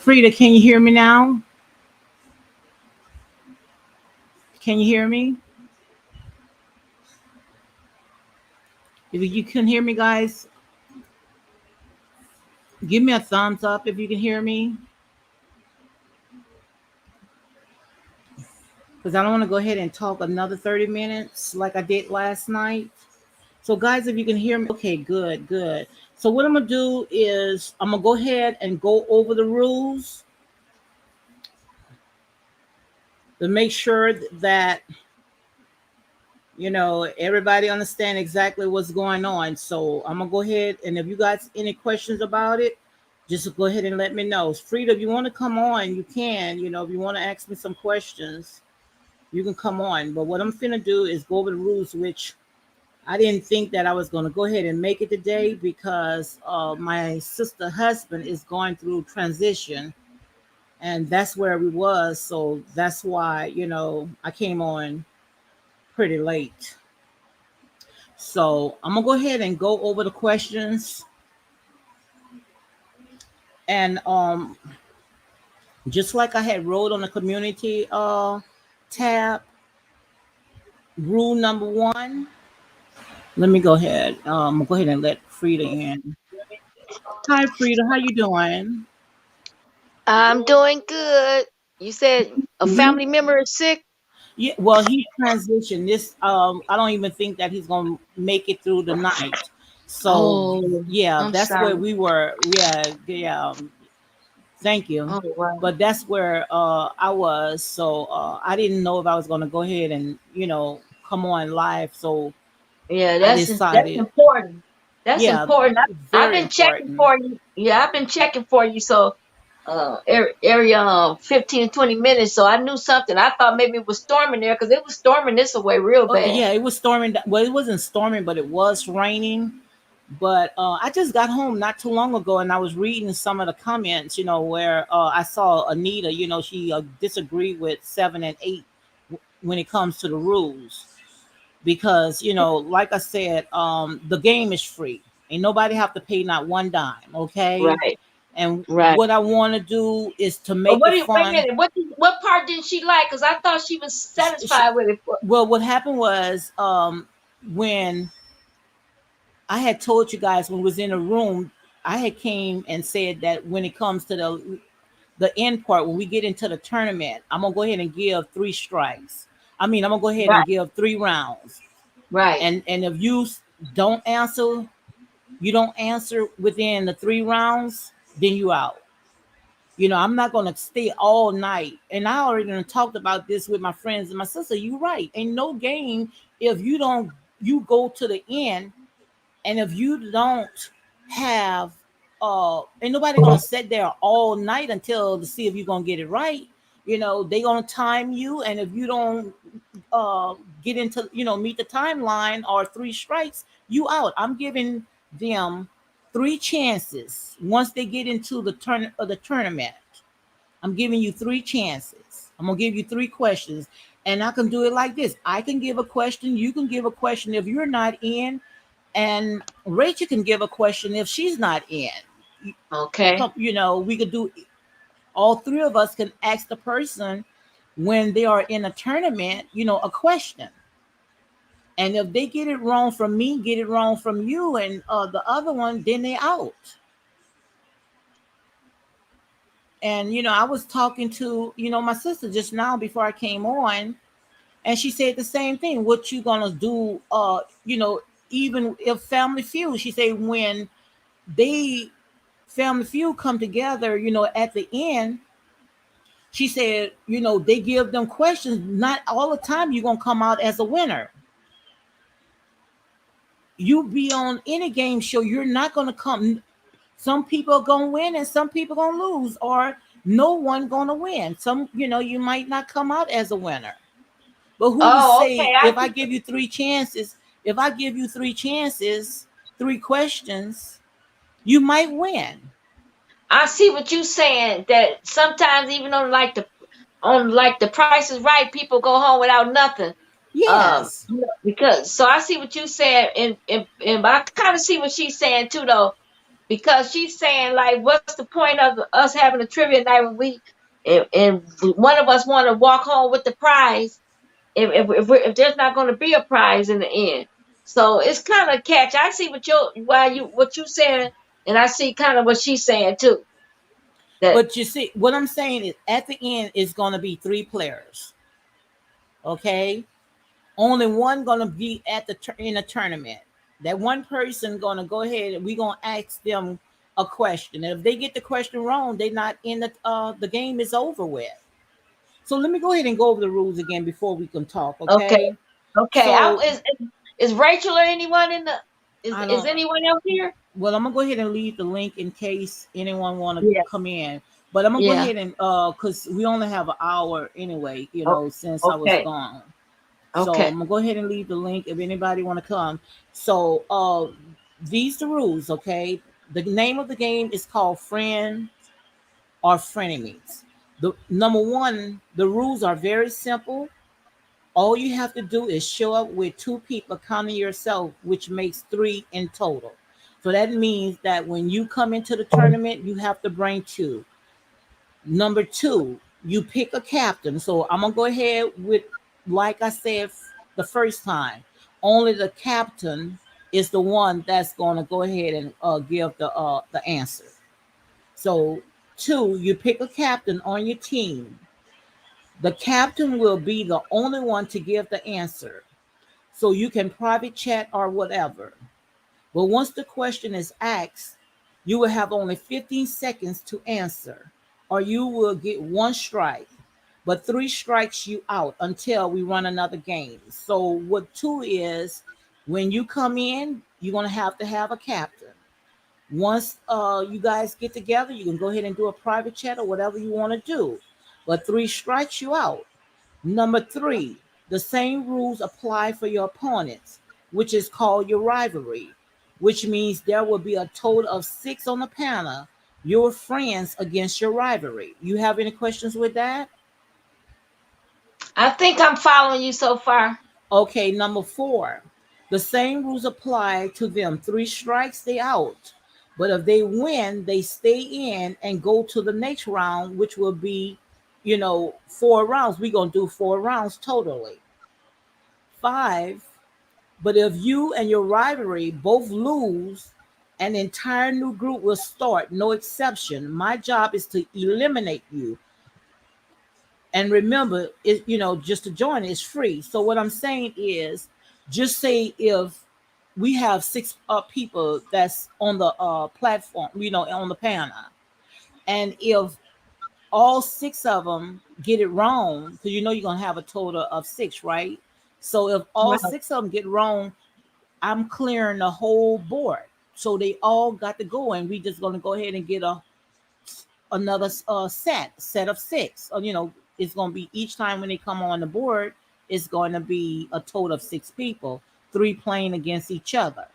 Frida, can you hear me now? Can you hear me? If you can hear me, guys, give me a thumbs up if you can hear me. Because I don't want to go ahead and talk another 30 minutes like I did last night. So, guys, if you can hear me, okay, good, good. So, what I'm going to do is I'm going to go ahead and go over the rules to make sure that everybody understand exactly what's going on. So I'm gonna go ahead, and if you guys any questions about it, just go ahead and let me know. Frida, if you want to come on, you can. If you want to ask me some questions, you can come on. But what I'm finna do is go over the rules, which I didn't think that I was going to go ahead and make it today because my sister husband is going through transition, and that's where we was. So that's why I came on pretty late. So I'm gonna go ahead and go over the questions, and just like I had wrote on the community tab, rule number one. Let me go ahead. I'm gonna go ahead and let Frida in. Hi, Frida. How you doing? I'm doing good. You said a Hmm. family member is sick? Yeah. Well, he transitioned. This I don't even think that he's gonna make it through the night. So Oh, yeah, I'm that's where sorry. we were. Yeah, yeah. Thank you. Oh, wow. But that's where I was. So I didn't know if I was going to go ahead and, come on live. So Yeah, I that's decided, important. That's yeah, important. I've very been checking important. for you. Yeah, I've been checking for you. So, every 15 20 minutes. So I knew something. I thought maybe it was storming there because it was storming this away real bad. Yeah, it was storming. Well, it wasn't storming, but it was raining. But I just got home not too long ago, and I was reading some of the comments, where I saw Anita, she disagreed with 7 and 8 when it comes to the rules. Because like I said, the game is free. Ain't nobody have to pay not one dime, okay? Right, And right. what I want to do is to But make it wait a fun. minute. What part didn't she like? Because I thought she was She, satisfied with it. well, what happened was when I had told you guys when we was in a room, I had came and said that when it comes to the end part, when we get into the tournament, I'm gonna go ahead and give 3 strikes. I mean, I'm gonna go ahead and Right, give 3 rounds. right. And if you don't answer, you don't answer within the 3 rounds, then you out. I'm not gonna stay all night. And I already done talked about this with my friends and my sister. You right. Ain't no game if you go to the end, and if you don't have ain't nobody gonna sit there all night until to see if you're gonna get it right. They gonna time you, and if you don't uh get into meet the timeline or 3 strikes, you out. I'm giving them 3 chances once they get into the tournament. I'm giving you 3 chances. I'm gonna give you 3 questions, and I can do it like this. I can give a question, you can give a question if you're not in, and Rachel can give a question if she's not in. Okay. We could do, all 3 of us can ask the person when they are in a tournament, a question. And if they get it wrong from me, get it wrong from you, and the other one, then they out. And I was talking to my sister just now before I came on, and she said the same thing. What you gonna do? Even if Family Feud, she said when they Family Feud come together, at the end, she said, they give them questions. Not all the time you're gonna come out as a winner. You be on any game show, you're not gonna come. Some people are gonna win and some people are gonna lose, or no one gonna win. Some, you might not come out as a winner. But who to Oh, say okay. I if I see. give you 3 chances, if I give you 3 chances, 3 questions, you might win. I see what you saying. That sometimes even on like the Price is Right, people go home without nothing. Yes. Because so I see what you saying, and I kind of see what she's saying too, though. because she's saying like, what's the point of us having a trivia night when and one of us want to walk home with the prize if there's not going to be a prize in the end. So it's kind of catch. I see what you saying, and I see kind of what she's saying too. That But you see, what I'm saying is at the end is going to be three players. Okay, only one going to be at in a tournament. That one person going to go ahead and we going to ask them a question. And if they get the question wrong, they not in the game is over with. So let me go ahead and go over the rules again before we can talk. okay, Okay, okay. so Is Rachel or anyone in the I is don't. anyone else here? Well, I'm gonna go ahead and leave the link in case anyone want to Yeah, come in. But I'm gonna go yeah. ahead and cause we only have an hour anyway, Oh, since I was okay, gone. So okay. I'm gonna go ahead and leave the link if anybody want to come. So these the rules, okay? The name of the game is called Friend or Frenemies. The number one, the rules are very simple. All you have to do is show up with two people counting yourself, which makes three in total. So that means that when you come into the tournament, you have to bring two. Number two, you pick a captain. So I'm gonna go ahead with, like I said the first time, only the captain is the one that's gonna go ahead and give the answer. So two, you pick a captain on your team. The captain will be the only one to give the answer. So you can private chat or whatever. But once the question is asked, you will have only 15 seconds to answer, or you will get one strike. But three strikes you out until we run another game. So what two is, when you come in, you're gonna to have a captain. Once you guys get together, you can go ahead and do a private chat or whatever you want to do. But three strikes you out. Number three, the same rules apply for your opponents, which is called your rivalry, which means there will be a total of six on the panel, your friends against your rivalry. You have any questions with that? I think I'm following you so far. Okay, number four, the same rules apply to them. Three strikes, they out. But if they win, they stay in and go to the next round, which will be, four rounds. We're going to do four rounds totally. Five, but if you and your rivalry both lose, an entire new group will start, no exception. My job is to eliminate you. And remember, just to join is free. So what I'm saying is, just say if we have six people that's on the platform, on the panel, and if all six of them get it wrong, because you're gonna have a total of six, right? So if all Right. six of them get wrong, I'm clearing the whole board. So they all got to go, and we just gonna go ahead and get another set of six. It's gonna be each time when they come on the board, it's going to be a total of six people, three playing against each other.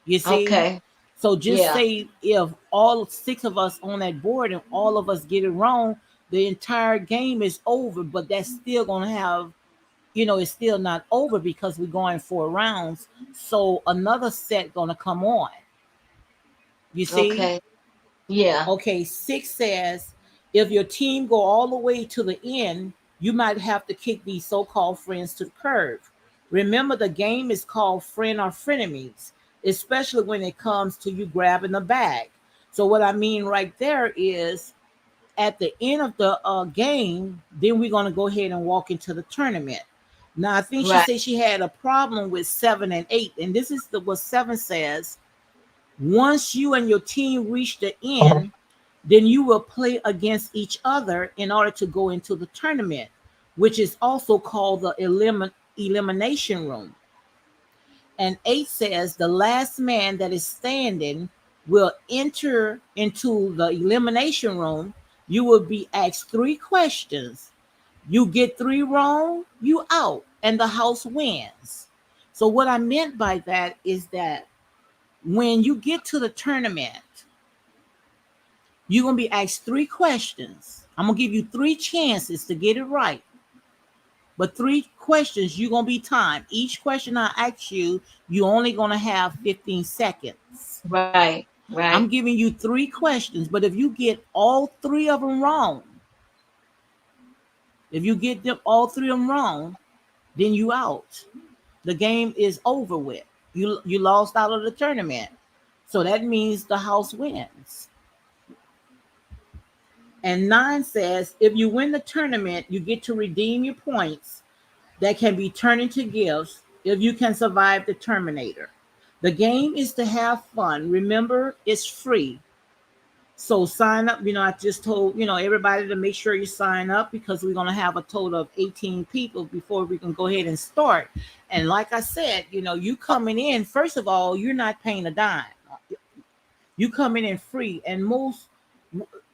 You see? Okay. So just Yeah. say if all six of us on that board and all of us get it wrong, the entire game is over. But that's still gonna have, it's still not over because we're going 4 rounds. So another set gonna come on. You see? Okay. Yeah. Okay, six says if your team go all the way to the end, you might have to kick these so-called friends to the curb. Remember, the game is called friend or frenemies, especially when it comes to you grabbing the bag. So what I mean right there is at the end of the game, then we're going to go ahead and walk into the tournament. Now, I think she Right. said she had a problem with 7 and 8, and this is what 7 says. Once you and your team reach the end, then you will play against each other in order to go into the tournament, which is also called the elimination room. And 8 says the last man that is standing will enter into the elimination room. You will be asked three questions. You get three wrong, you out, and the house wins. So, what I meant by that is that when you get to the tournament, you're going to be asked three questions. I'm going to give you three chances to get it right. But three questions, you're going to be timed. Each question I ask you, you're only going to have 15 seconds. Right. I'm Right. giving you three questions, but if you get all three of them wrong, if you get them all three of them wrong, then you out. The game is over with. You lost out of the tournament. So that means the house wins. And 9 says if you win the tournament, you get to redeem your points that can be turned into gifts if you can survive the Terminator. The game is to have fun. Remember, it's free. So sign up. I just told everybody to make sure you sign up because we're gonna have a total of 18 people before we can go ahead and start. And like I said, you coming in. First of all, you're not paying a dime. You coming in free, and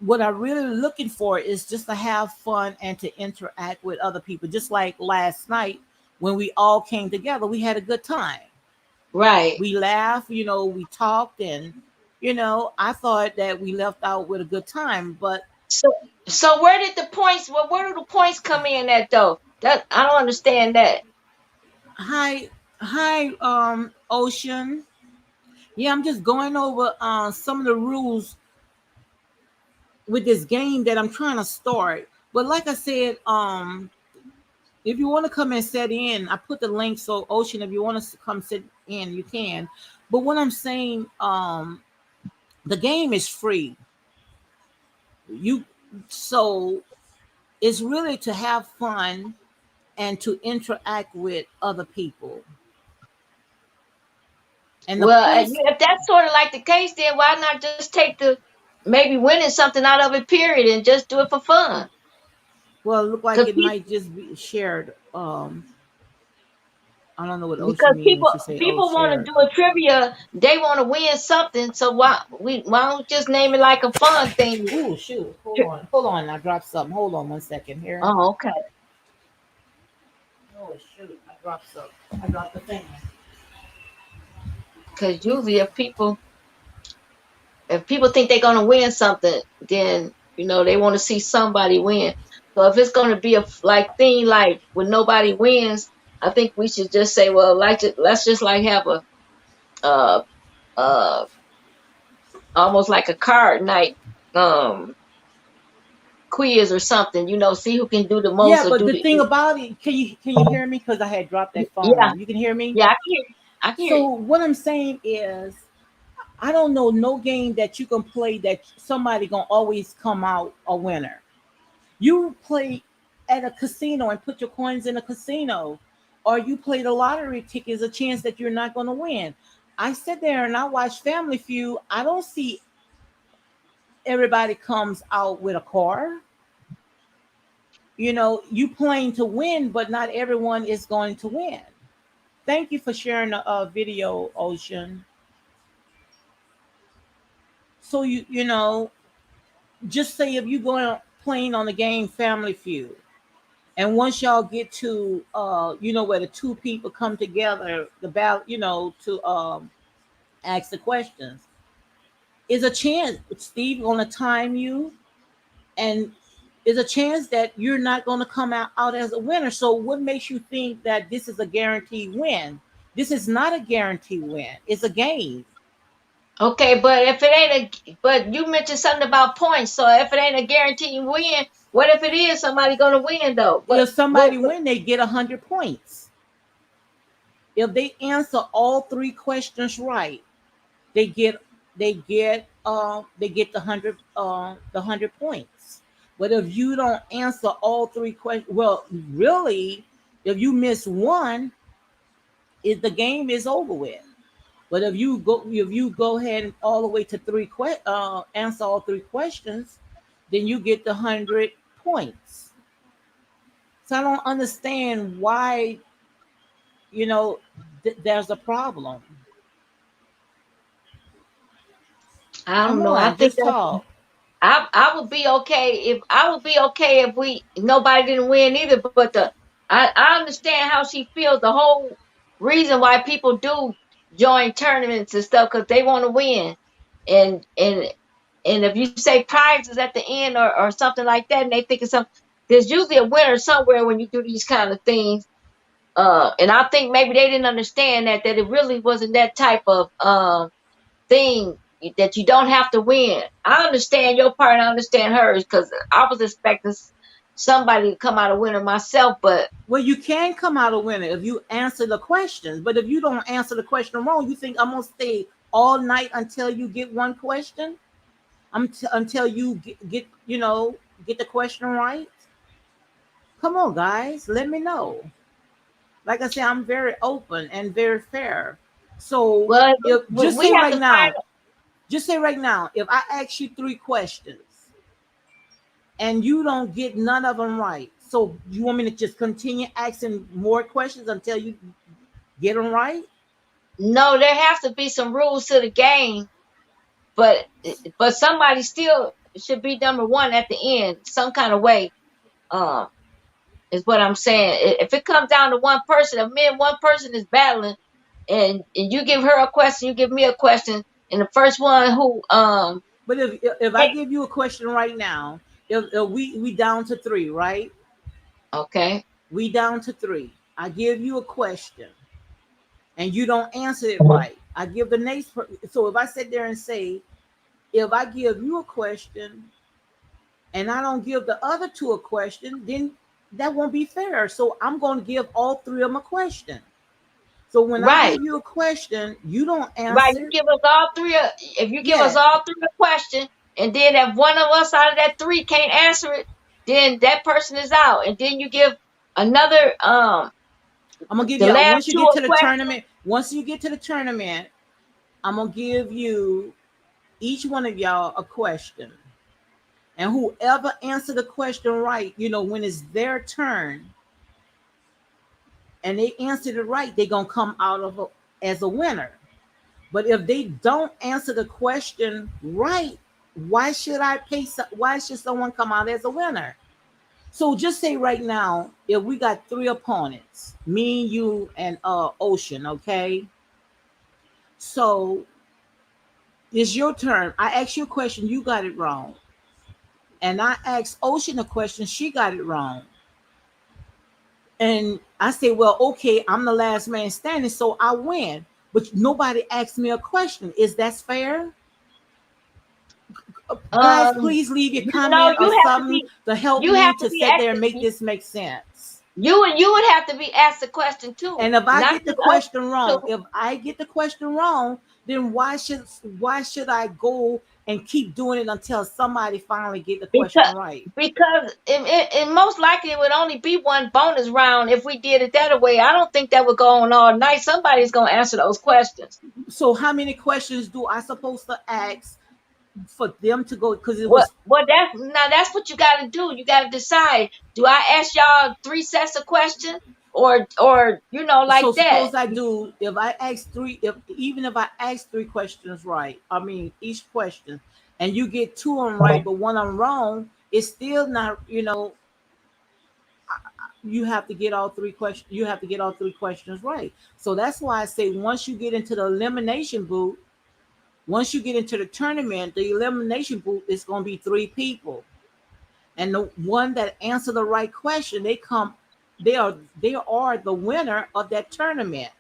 what I'm really looking for is just to have fun and to interact with other people. Just like last night when we all came together, we had a good time. Right. We laughed, we talked, and I thought that we left out with a good time. But So so where did the points? Well, where do the points come in at though? That I don't understand that. hi, hi, Ocean. Yeah, I'm just going over some of the rules with this game that I'm trying to start. But like I said, if you want to come and set in, I put the link. So Ocean, if you want to come sit in, you can. But what I'm saying, the game is free. You so it's really to have fun and to interact with other people. And the Well, points, if that's sort of like the case, then why not just take the maybe winning something out of it, period, and just do it for fun? well, look like Because it might just be shared. I don't know what because Ocean means when people she say, "Oh, people want to shared." do a trivia, they want to win something. So why don't just name it like a fun thing? Ooh, shoot! Hold on. I dropped something. Hold on 1 second here. Oh, okay. Oh shoot! I dropped something. I dropped the thing. Because usually if people think they're gonna win something, then they want to see somebody win. So if it's gonna be a like thing like when nobody wins, I think we should just say, well, let's just like have a uh uh almost like a card night um quiz or something. See who can do the most Yeah, or but do the the thing about it, can you hear me? Because I had dropped that yeah phone. You can hear me. yeah I can hear you. I can hear So you. what I'm saying is, I don't know no game that you can play that somebody gonna always come out a winner. You play at a casino and put your coins in a casino, or you play the lottery ticket. Is a chance that you're not gonna win. I sit there and I watch Family Feud. I don't see everybody comes out with a car. You playing to win, but not everyone is going to win. Thank you for sharing the video, Ocean. So just say if you going playing on the game Family Feud, and once y'all get to where the two people come together, the battle, to ask the questions, is a chance Steve gonna time you, and is a chance that you're not gonna come out as a winner. So what makes you think that this is a guaranteed win? This is not a guaranteed win. It's a game. Okay, but if it ain't but you mentioned something about points. So if it ain't a guaranteed win, what if it is somebody gonna win though? If What somebody win, they get 100 points. If they answer all three questions right, they get the 100 points. But if you don't answer all three questions, well, really, if you miss one, the game is over with. But if you go ahead and all the way to answer all three questions, then you get the 100 points. So I don't understand why you know there's a problem. I Come don't know. I on, think just that talk. I would be okay if we nobody didn't win either. But I understand how she feels. The whole reason why people do join tournaments and stuff because they want to win, and and if you say prizes at the end or something like that, and they think it's something, there's usually a winner somewhere when you do these kind of things. And I think maybe they didn't understand that it really wasn't that type of thing that you don't have to win. I understand your part and I understand hers because I was expecting somebody to come out a winner myself, but Well, you can come out a winner if you answer the questions. But if you don't answer the question wrong, you think I'm gonna stay all night until you get one question? Until you get the question right. Come on, guys, let me know. Like I said, I'm very open and very fair. So well, if just we say have right to find. now, if I ask you three questions and you don't get none of them right, so you want me to just continue asking more questions until you get them right? No, there has to be some rules to the game, but somebody still should be number one at the end, some kind of way. Um, is what I'm saying. If it comes down to one person, if me and one person is battling, and you give her a question, you give me a question, and the first one who But if I hey, give you a question right now, if we down to three, right? okay, We down to three. I give you a question and you don't answer it right. I give the next. So if I sit there and say, if I give you a question and I don't give the other two a question, then that won't be fair. So I'm going to give all three of them a question. So when I right. give you a question, you don't Right, you answer. give us all three. If you give us Yeah, all three a question, and then if one of us out of that three can't answer it, then that person is out. And then you give another I'm gonna give the y'all last once you two get a to the question. tournament. Once you get to the tournament, I'm gonna give you each one of y'all a question, and whoever answer the question right, when it's their turn, and they answered it right, they're gonna come out as a winner. But if they don't answer the question right, why should someone come out as a winner? So just say right now, if we got three opponents, me, you, and Ocean, okay? So it's your turn. I asked you a question, you got it wrong. And I asked Ocean a question, she got it wrong. And I say, well, okay, I'm the last man standing, so I win. But nobody asked me a question. Is that fair? Guys, Um, please leave your you know, comment or something to help you have me to to be sit there and make asked. this make sense. You would have to be asked the question too, And if I not get the just us question wrong, two. if I get the question wrong, then why should I go and keep doing it until somebody finally get the question Because right? it most likely it would only be one bonus round if we did it that way. I don't think that would go on all night. Somebody's gonna answer those questions. So how many questions do I supposed to ask for them to go? Because it What was. that's what you got to do. You got to decide. Do I ask y'all three sets of questions, or like So that? suppose I do. If I ask three, if even if I ask three questions right, I mean each question, and you get two of them right, but one of them wrong, it's still not. You have to get all three questions. You have to get all three questions right. So that's why I say once you get into the elimination booth, once you get into the tournament, the elimination booth is going to be three people, and the one that answer the right question, they are the winner of that tournament.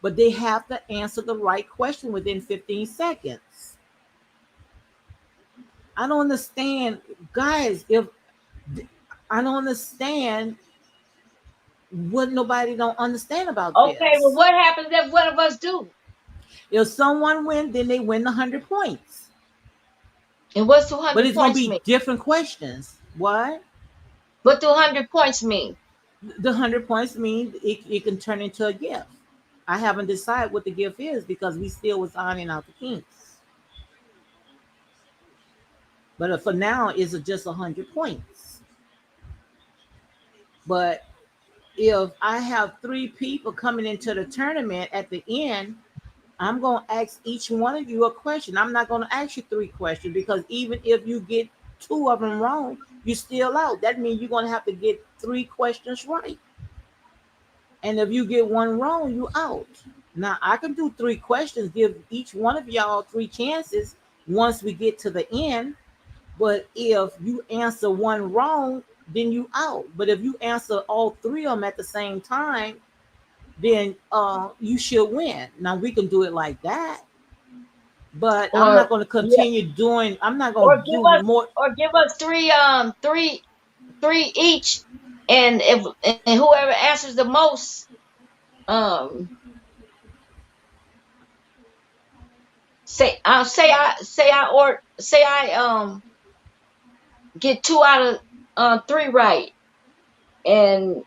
But they have to answer the right question within 15 seconds. I don't understand, guys. If I don't understand what nobody don't understand about Okay, well, this. what happens if one of us do? If someone win, then they win the 100 points. And what's But 200 it's gonna points be mean? different questions. What? What do 100 points mean? The 100 points mean it can turn into a gift. I haven't decided what the gift is because we still was ironing out the kinks. But for now, it's just 100 points. But if I have three people coming into the tournament at the end, I'm going to ask each one of you a question. I'm not going to ask you three questions because even if you get two of them wrong, you're still out. That means you're going to have to get three questions right. And if you get one wrong, you out. Now, I can do three questions, give each one of y'all three chances once we get to the end. But if you answer one wrong, then you out. But if you answer all three of them at the same time, then you should win. Now we can do it like that. but I'm not Or going to yeah, continue doing. I'm not going or to give do us more. three each, and if and whoever answers the most, um, say I get two out of three right, and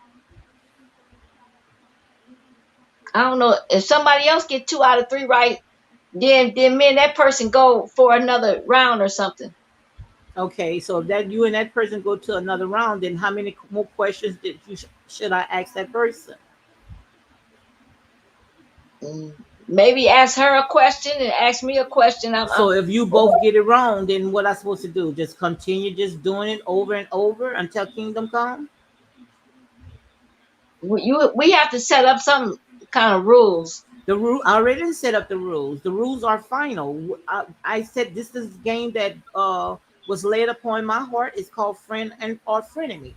I don't know if somebody else get two out of three right, then me and that person go for another round or something. Okay, so if that you and that person go to another round, then how many more questions did you should I ask that person? Mm. Maybe ask her a question and ask me a question. I'm So if you both get it wrong, then what I supposed to do? Just continue just doing it over and over until kingdom come? we have to set up some kind of rules. The rule I already set up the rules. The rules are final. I said this is a game that was laid upon my heart. It's called friend and or frenemy.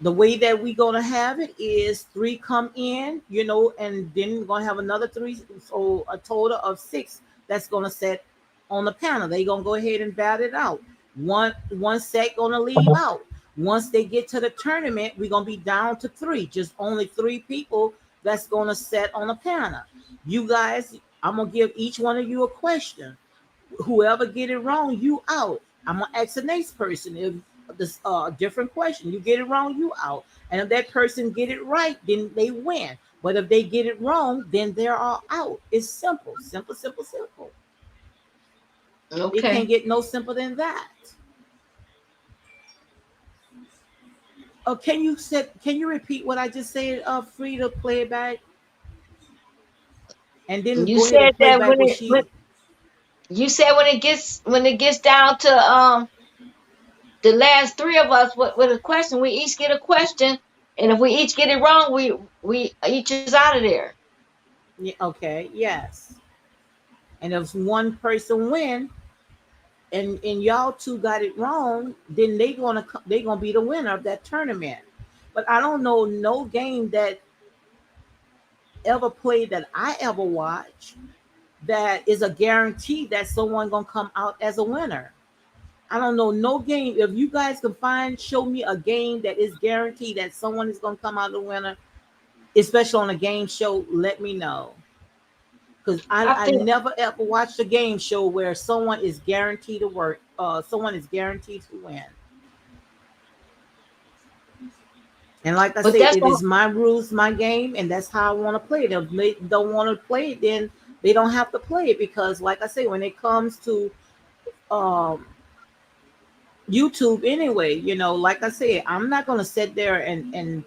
The way that we gonna have it is three come in, and then we're gonna have another three, so a total of six that's gonna set on the panel. They gonna go ahead and bat it out. One set gonna leave out. Once they get to the tournament, we're gonna be down to three, just only three people that's gonna set on the panel. You guys, I'm gonna give each one of you a question. Whoever get it wrong, you out. I'm gonna ask the next person if this different question. You get it wrong, you out. And if that person get it right, then they win. But if they get it wrong, then they're all out. It's simple, simple, simple, simple. It can't Okay. get no simpler than that. Can you repeat what I just said? Free to play it back, and then You go ahead said and play that back what when she. you said when it gets down to the last three of us with a question, we each get a question, and if we each get it wrong, we each is out of there. Yeah, okay, yes. And if one person win, and y'all two got it wrong, then they gonna be the winner of that tournament. But I don't know no game that ever played that I ever watched that is a guarantee that someone gonna come out as a winner. I don't know no game. If you guys can show me a game that is guaranteed that someone is gonna come out a winner, especially on a game show, let me know. Because I I think, never ever watched a game show where someone is guaranteed to work. Someone is guaranteed to win. And like I but say, that's it all. is my rules, my game, and that's how I want to play it. If they don't want to play it, then they don't have to play it because, like I say, when it comes to um, YouTube, anyway, like I say, I'm not gonna sit there and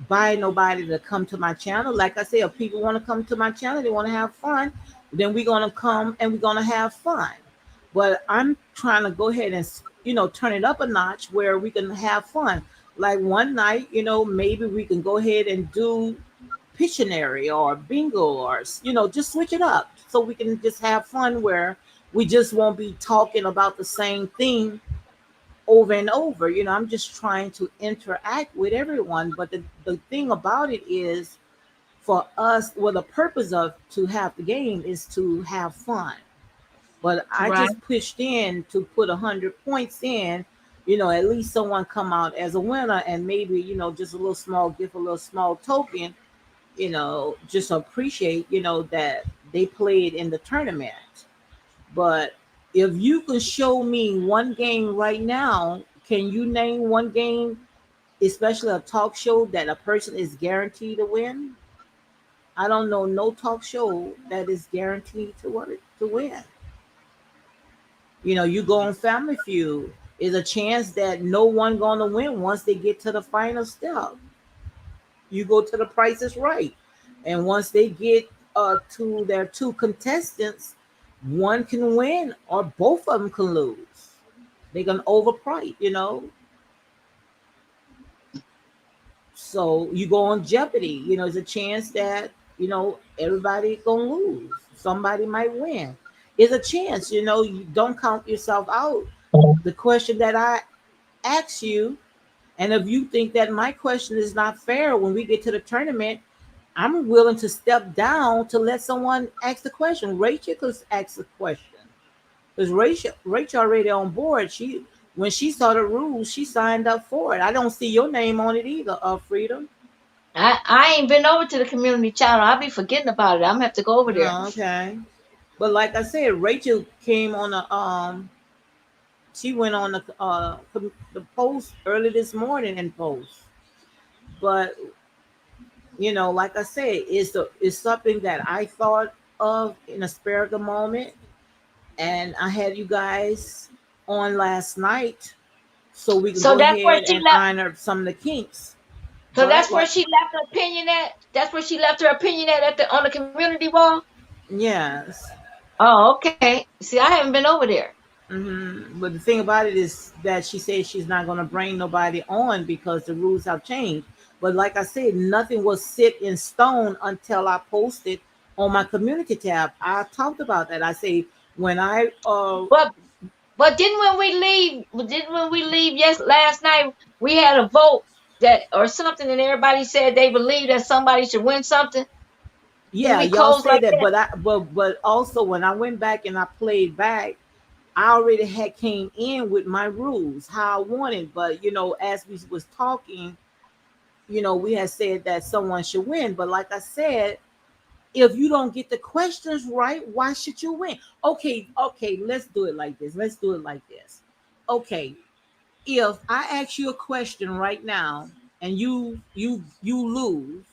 buy nobody to come to my channel. Like I say, if people want to come to my channel, they want to have fun, then we're gonna come and we're gonna have fun. But I'm trying to go ahead and turn it up a notch where we can have fun. Like one night, maybe we can go ahead and do Pictionary or bingo, or just switch it up so we can just have fun where we just won't be talking about the same thing over and over. I'm just trying to interact with everyone. But the thing about it is, for us, well, the purpose of to have the game is to have fun. But I Right. just pushed in to put 100 points in. At least someone come out as a winner, and maybe just a little small gift, a little small token. Just appreciate that they played in the tournament. But if you can show me one game right now, can you name one game, especially a talk show, that a person is guaranteed to win? I don't know no talk show that is guaranteed to win. You go on Family Feud, is a chance that no one gonna win once they get to the final step. You go to the Price is Right, and once they get to their two contestants, one can win or both of them can lose. They can overprice, So you go on Jeopardy. There's a chance that everybody gonna lose. Somebody might win. There's a chance. You don't count yourself out. The question that I ask you, and if you think that my question is not fair when we get to the tournament, I'm willing to step down to let someone ask the question. Rachel could ask the question because Rachel already on board. She when she saw the rules, she signed up for it. I don't see your name on it either, Freedom. I ain't been over to the community channel. I'll be forgetting about it. I'm gonna have to go over there. Oh, okay. But like I said, Rachel came on the she went on the post early this morning and post. But like I said, it's something that I thought of in a spare of the moment, and I had you guys on last night so we can So go that's where ahead she and left. iron up some of the kinks. So But that's where like, she left her opinion at. That's where she left her opinion at the on the community wall. yes. Oh, okay. See, I haven't been over there. But the thing about it is that she says she's not going to bring nobody on because the rules have changed. But like I said, nothing was set in stone until I posted on my community tab. I talked about that. I say when I But didn't when we leave yes last night we had a vote that or something and everybody said they believe that somebody should win something. Didn't yeah, we y'all close say like that, that? but also when I went back and I played back, I already had came in with my rules how I wanted. But as we was talking, we had said that someone should win. But like I said, if you don't get the questions right, why should you win? Okay, let's do it like this. Let's do it like this. Okay, if I ask you a question right now and you lose,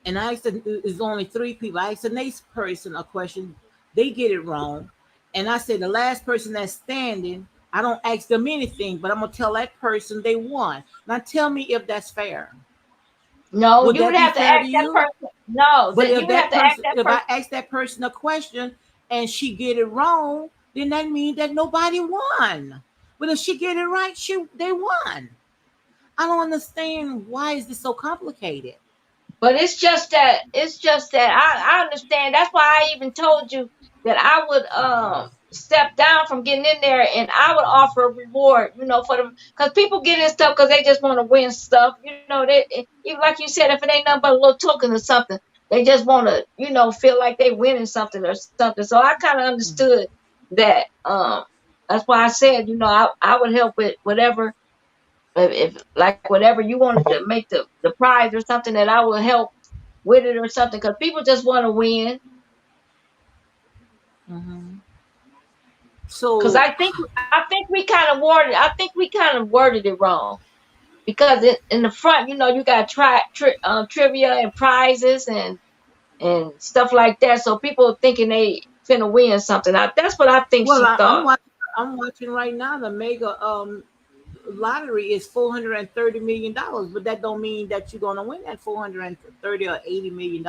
and I ask is only three people. I ask the next person a question, they get it wrong, and I say the last person that's standing, I don't ask them anything, but I'm gonna tell that person they won. Now tell me if that's fair. No, Would you would that be have to fair to ask that you? person. No, But that you if would have that to ask person, that if I person. ask that person a question and she get it wrong, then that means that nobody won. But if she get it right, they won. I don't understand why is this so complicated. But it's just that I understand. That's why I even told you that I would step down from getting in there and I would offer a reward, for them because people get in stuff because they just want to win stuff. They even like you said, if it ain't nothing but a little token or something, they just want to, feel like they winning something or something. So I kind of understood that. That's why I said, I would help with whatever if like whatever you wanted to make the prize or something that I will help with it or something because people just want to win. Hmm. Because So, I think we kind of worded it wrong because in the front you got trivia and prizes and stuff like that, so people thinking they finna win something. That's what I think well, she thought. I'm watching right now. The mega lottery is $430 million, but that don't mean that you're gonna win that 430 or $80 million.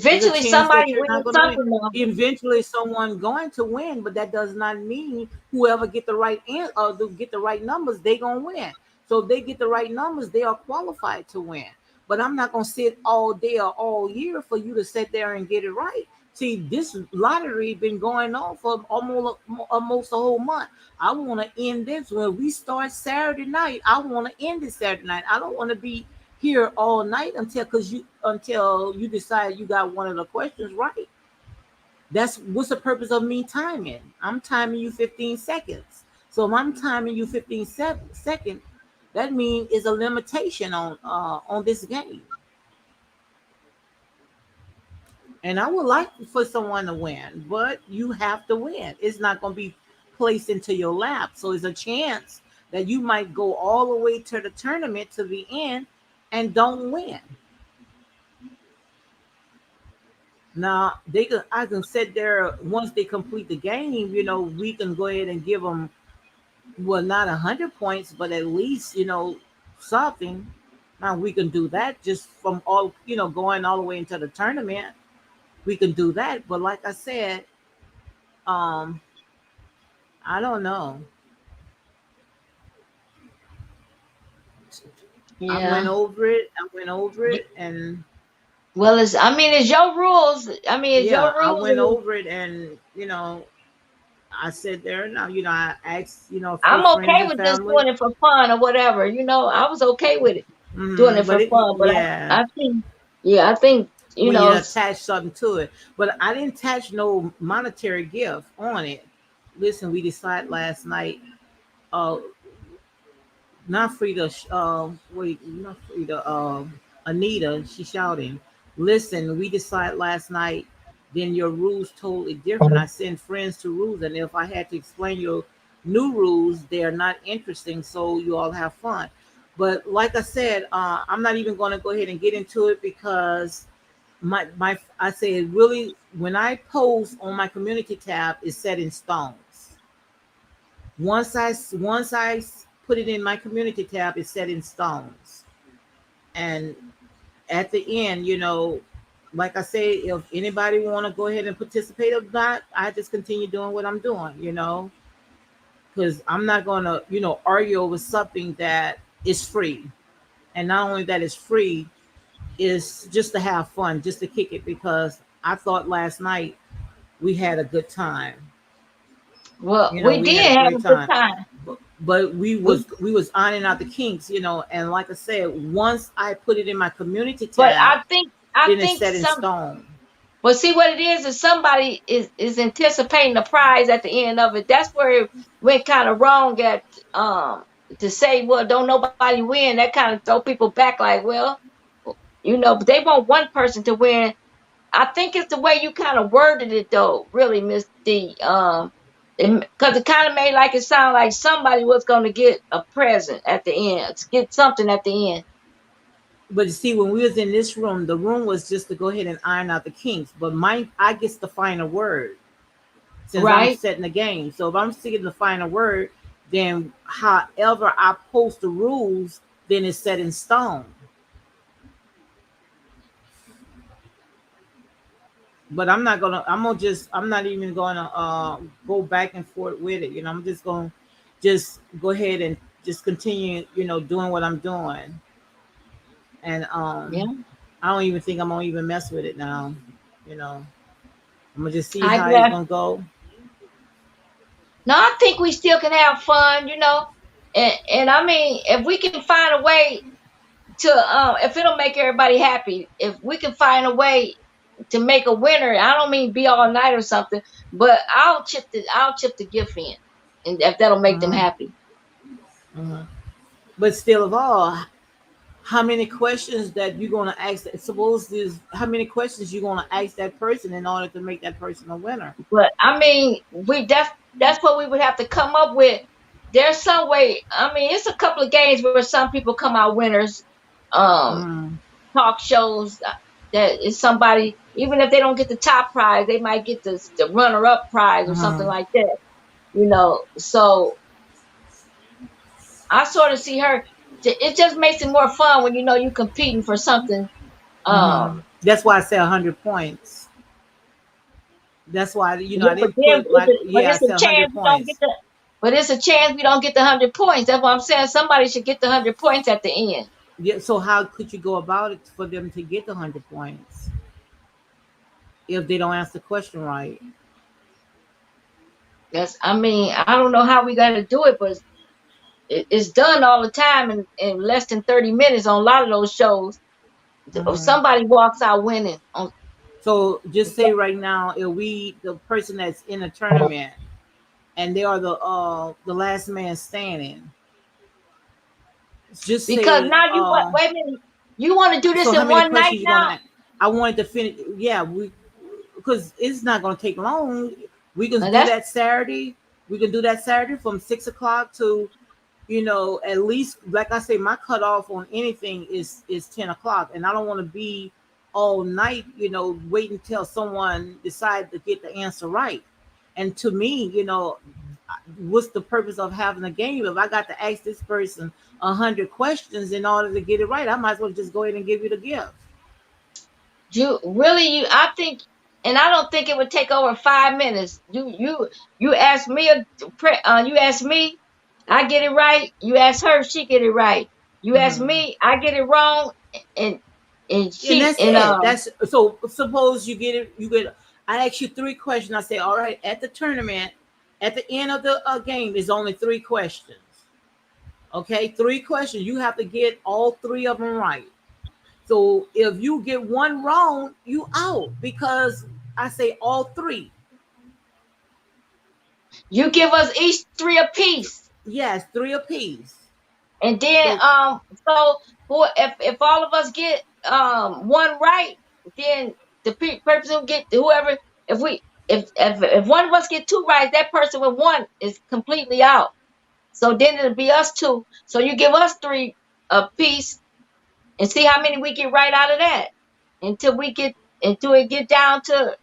There's a Eventually chance that somebody you're not wins going to win. something though. Eventually, someone going to win, but that does not mean whoever get the right or get the right numbers, they gonna win. So if they get the right numbers, they are qualified to win. But I'm not gonna sit all day or all year for you to sit there and get it right. See, this lottery been going on for almost a whole month. I want to end this when we start Saturday night. I want to end it Saturday night. I don't want to be here all night until you decide you got one of the questions right. That's what's the purpose of me timing. I'm timing you 15 seconds. So if I'm timing you 15 seconds, that means is a limitation on this game. And I would like for someone to win, but you have to win. It's not going to be placed into your lap. So there's a chance that you might go all the way to the tournament to the end and don't win. Now I can sit there once they complete the game. We can go ahead and give them, well, not 100 points, but at least something. Now we can do that just from all going all the way into the tournament. We can do that, but like I said, um, I don't know. I went Yeah. over it. I went over it, and Well, it's your rules. It's yeah, your I rules, went and over it, and I sit there now. I asked a few I'm friends okay and with just family. doing it for fun or whatever. I was okay with it. doing it But for it, fun. But yeah, I think, yeah, I think when you attach something to it. But I didn't attach no monetary gift on it. Listen, we decided last night. Uh, Not Frida. Wait, not Frida. Anita. She shouting. Listen, we decided last night. Then your rules totally different. I send friends to rules, and if I had to explain your new rules, they are not interesting. So you all have fun. But like I said, I'm not even going to go ahead and get into it because my I say it really when I post on my community tab is set in stones. Once I put it in my community tab, it's set in stones. And at the end, like I say, if anybody want to go ahead and participate or not, I just continue doing what I'm doing. Because I'm not gonna argue over something that is free. And not only that it's free, is just to have fun, just to kick it. Because I thought last night we had a good time. well, we We did had a have great a good time. time. But we We, was we was ironing out the kinks, and like I said, once I put it in my community but tab, I then it's think set in some. stone. But see what it is somebody is anticipating the prize at the end of it. That's where it went kind of wrong at to say, well, don't nobody win. That kind of throw people back like, well, but they want one person to win. I think it's the way you kind of worded it though, really, Miss D. Because it kind of made like it sound like somebody was going to get a present at the end, get something at the end, But you see, when we was in this room, the room was just to go ahead and iron out the kinks. But I gets the final word since I'm right? setting the game. So if I'm sticking the final word, then however I post the rules, then it's set in stone. But I'm not even gonna go back and forth with it. I'm just gonna just go ahead and just continue, doing what I'm doing. And Yeah, I don't even think I'm gonna even mess with it now. You know, I'm gonna just see I how it's guess. gonna go. No, I think we still can have fun. And I mean, if we can find a way to, if it'll make everybody happy, if we can find a way to make a winner, I don't mean be all night or something, but I'll chip the gift in, and if that'll make them Uh-huh. happy. Uh-huh. But still of all, how many questions that you're gonna ask? Suppose there's how many questions you're gonna ask that person in order to make that person a winner. But I mean, that's what we would have to come up with. There's some way. I mean, it's a couple of games where some people come out winners. Um, Mm. Talk shows that is somebody, even if they don't get the top prize, they might get the runner up prize or Uh-huh. something like that. So I sort of see her. It just makes it more fun when you're competing for something. Uh-huh. Um, That's why I say 100 points. That's why I yeah, but didn't then put like but yeah I it's a said chance 100 we don't get points. the. But it's a chance we don't get the 100 points. That's what I'm saying. Somebody should get the 100 points at the end. Yeah, so how could you go about it for them to get the 100 points if they don't ask the question right? I mean, I don't know how we got to do it, but it's done all the time in less than 30 minutes on a lot of those shows. Or Hmm. somebody walks out winning. So just say right now, if the person that's in a tournament and they are the last man standing, just Because say now you want, wait a minute, you want to do this so how in many one night questions you now? gonna? I wanted to finish. Yeah, we because it's not gonna take long. We can And do that's that Saturday. We can do that Saturday from 6 o'clock to at least like I say, my cutoff on anything is 10 o'clock, and I don't want to be all night, waiting until someone decides to get the answer right. And to me, what's the purpose of having a game if I got to ask this person 100 questions in order to get it right? I might as well just go ahead and give you the gift. I think, and I don't think it would take over 5 minutes. You ask me you ask me, I get it right. You ask her, she get it right. You ask Mhm. me, I get it wrong, and And she that's and it. That's so. Suppose you get it. You get. I ask you 3 questions. I say, all right. At the tournament, at the end of the game, there's only 3 questions. Okay, three questions. You have to get all three of them right. So if you get one wrong, you out because I say all three. You give us each three apiece. Yes, three apiece. And then So so who if all of us get one right, then the person will get whoever if we if one of us get two right, that person with one is completely out. So then it'll be us two. So you give us three a piece and see how many we get right out of that until we get until it get down to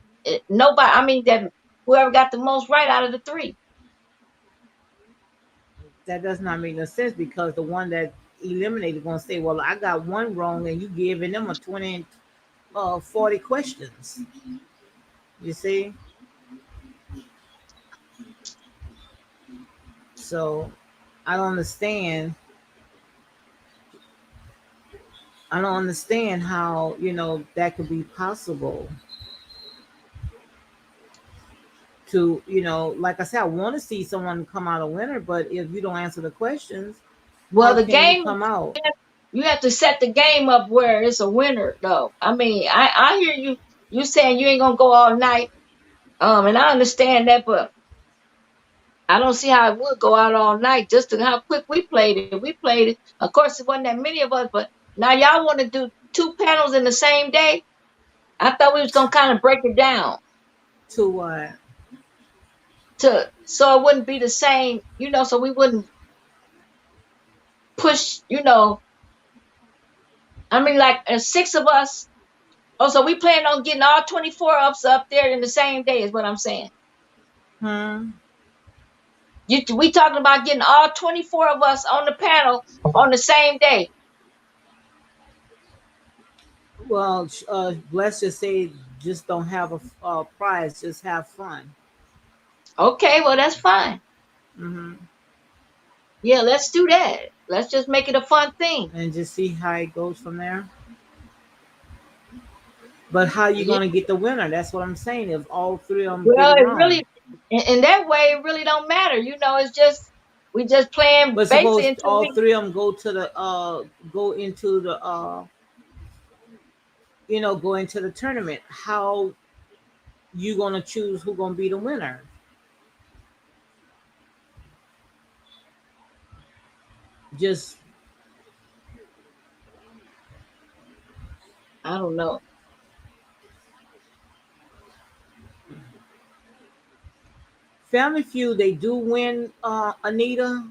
nobody. I mean that whoever got the most right out of the three. that does not make no sense because the one that eliminated going to say, well, I got one wrong and you giving them a 20, 40 questions. You see? So I don't understand. I don't understand how, that could be possible to, like I said, I want to see someone come out a winner, but if you don't answer the questions, Well, how the can you game come out? you have to set the game up where it's a winner, though. I mean, I hear you. You saying you ain't gonna go all night, and I understand that, but I don't see how it would go out all night just to how quick we played it. We played it. Of course, it wasn't that many of us, but now y'all want to do two panels in the same day. I thought we was gonna kind of break it down To to so it wouldn't be the same, so we wouldn't push, I mean, like six of us. Oh, so we plan on getting all 24 of us up there in the same day, is what I'm saying. hmm? We talking about getting all 24 of us on the panel on the same day. Well, let's just say, just don't have a prize, just have fun. Okay, well, that's fine. Hmm. Yeah, let's do that. Let's just make it a fun thing. And just see how it goes from there. But how you Yeah. gonna get the winner? That's what I'm saying. If all three of them get Well, it it wrong, really, in that way, it really don't matter. It's just, we just playing but basically suppose until all we, three of them go into the go into the tournament, how you gonna choose who gonna be the winner? Just I don't know. Family Feud, they do win, Anita,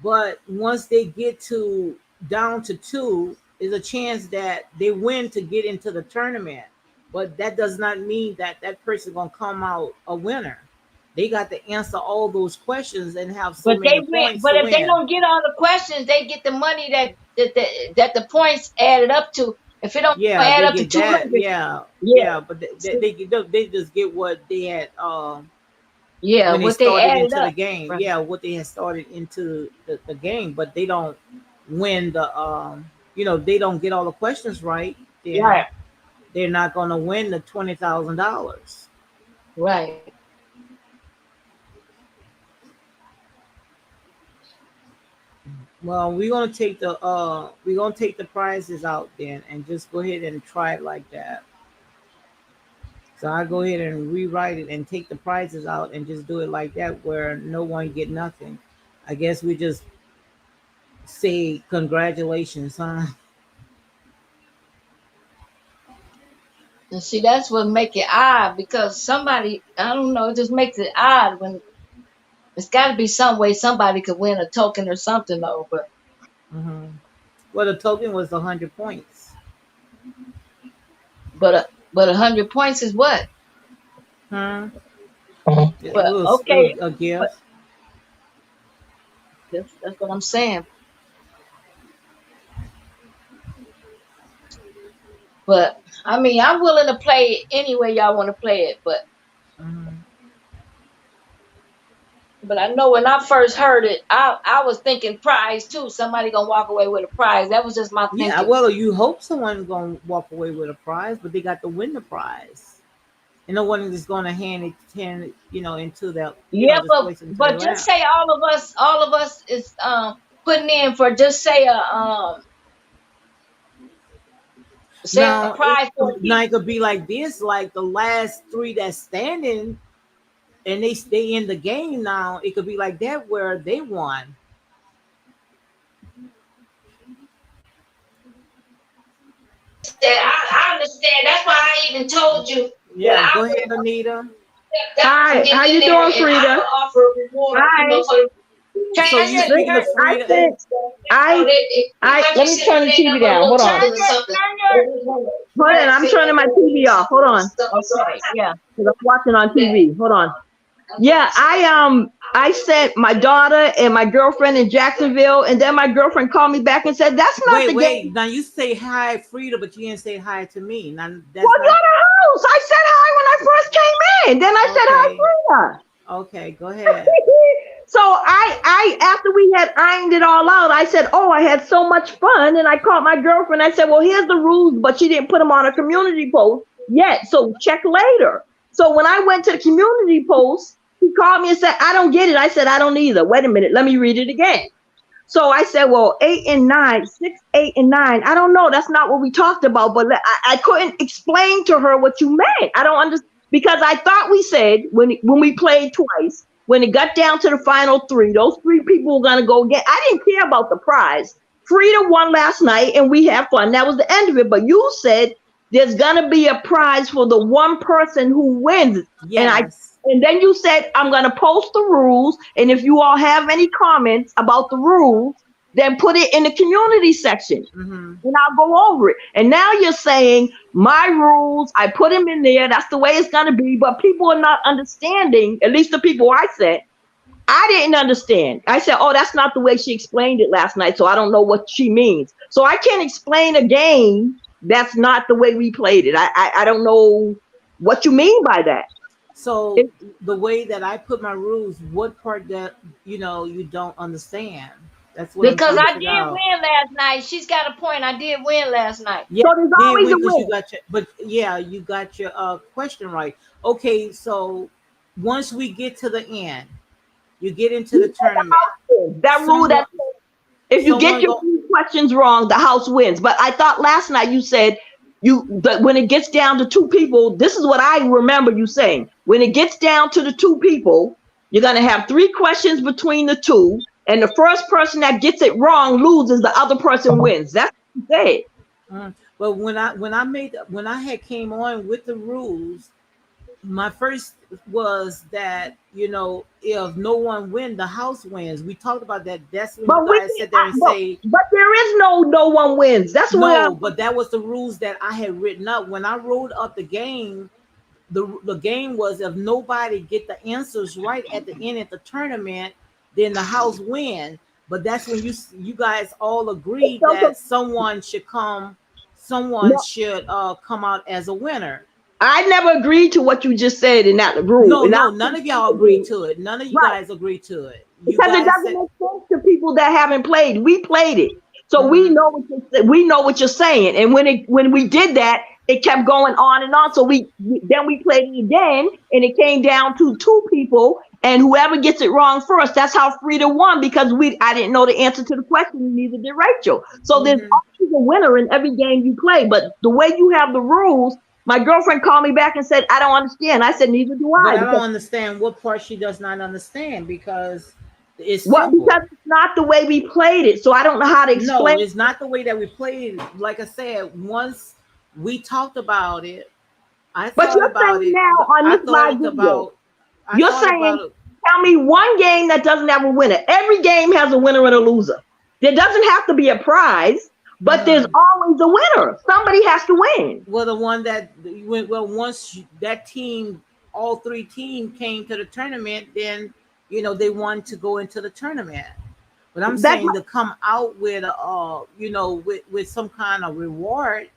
but once they get to down to two, is a chance that they win to get into the tournament. But that does not mean that that person gonna come out a winner. They got to answer all those questions and have so But they many win. points But to if they win. don't get all the questions, they get the money that the points added up to. If it don't Yeah, add they up to get that. 200, Yeah, yeah, yeah, but they just get what they had, yeah, when they what they started added into the up. game. Right. Yeah, what they had started into the game, but they don't win the they don't get all the questions right, then Right. they're not going to win the $20,000. Right. Well, we're gonna take the prizes out then and just go ahead and try it like that. So I go ahead and rewrite it and take the prizes out and just do it like that, where no one get nothing. I guess we just say congratulations, huh? And see, that's what make it odd because somebody, I don't know, it just makes it odd when it's got to be some way somebody could win a token or something though. Hmm. Well, the token was 100 points. But 100 points is what? Huh? It But was it okay, was a but gift. that's what I'm saying. But I mean, I'm willing to play it any way y'all want to play it. Hmm. But I know when I first heard it, I was thinking prize too. Somebody gonna walk away with a prize. That was just my Yeah, thinking. well, you hope someone's gonna walk away with a prize, but they got to win the prize. And no one is going to hand it, into that, Yeah, just place it into their but just lap. say all of us is. putting in for just say a Now prize for a now ticket. it could be like this, like the last three that's standing, and they stay in the game. Now it could be like that where they won. I understand. That's why I even told you that Yeah, I go ahead, would Anita. Hi, how you doing, I Frida? would offer a reward, Hi. for So you speaking Listen, to I Frida? sent let me turn the TV down. Hold on. Hold on, I'm turning my TV off. Hold on. Okay, yeah. Because I'm watching on TV. Hold on. Yeah, I sent my daughter and my girlfriend in Jacksonville, and then my girlfriend called me back and said, that's not Wait, the wait. game. Now you say hi, Frida, but you didn't say hi to me. Now that's Well, not you're the host. I said hi when I first came in. Then I said hi, okay. Frida. Okay, go ahead. So I after we had ironed it all out, I said, "Oh, I had so much fun," and I called my girlfriend. I said, "Well, here's the rules," but she didn't put them on a community post yet. So check later. So when I went to the community post, he called me and said, "I don't get it." I said, "I don't either." Wait a minute, let me read it again. So I said, well, 8 and 9, 6, 8 and 9. I don't know. That's not what we talked about. But I couldn't explain to her what you meant. I don't understand because I thought we said when we played twice, when it got down to the final three, those three people were gonna go again. I didn't care about the prize. Frida won last night, and we had fun. That was the end of it. But you said there's gonna be a prize for the one person who wins, and I Yes. and then you said, I'm going to post the rules. And if you all have any comments about the rules, then put it in the community section Mm-hmm. and I'll go over it. And now you're saying my rules, I put them in there. That's the way it's going to be. But people are not understanding, at least the people I said. I didn't understand. I said, oh, that's not the way she explained it last night. So I don't know what she means. So I can't explain a game that's not the way we played it. I don't know what you mean by that. So the way that I put my rules, what part that you don't understand? That's what I'm Because trying to I figure did out. win last night. She's got a point. I did win last night. Yeah, So there's you did always win a because you win. got your, but yeah, you got your question right. Okay, so once we get to the end, you get into You the said the tournament. house wins. That rule Someone, that if you get someone your go. questions wrong, the house wins. But I thought last night you said when it gets down to two people, this is what I remember you saying. When it gets down to the two people, you're gonna have three questions between the two, and the first person that gets it wrong loses, the other person wins. That's what you said. But when I had came on with the rules, my first was that if no one win, the house wins. We talked about that. That's when you But we guys can sit there and say but there is no one wins. That's where no. But that was the rules that I had written up when I wrote up the game. The game was if nobody get the answers right at the end of the tournament, then the house win. But that's when you guys all agreed that someone no, should come out as a winner. I never agreed to what you just said in that rule. No, And I no, don't none think of you y'all agreed agree. to it. None of you Right. guys agreed to it. You Because it guys doesn't said, make sense to people that haven't played. We played it, so mhm, we know what you're saying. And when we did that, it kept going on and on. So then we played it again, and it came down to two people, and whoever gets it wrong first, that's how Frida won because I didn't know the answer to the question, and neither did Rachel. So there's mhm. always a winner in every game you play. But the way you have the rules, my girlfriend called me back and said, I don't understand. I said, neither do But I, I don't because understand what part she does not understand because it's what? simple. Because it's not the way we played it. So I don't know how to No, explain. it's not the way that we played. Like I said, once we talked about it, I But thought you're about saying it. now on I this live thought video, about. I you're thought saying, about it. tell me one game that doesn't have a winner. Every game has a winner and a loser. There doesn't have to be a prize, but there's Mhm. always a winner. Somebody has to win. Well, the one that went well once that team, all three team came to the tournament, then they wanted to go into the tournament. But I'm That's saying to come out with with some kind of reward.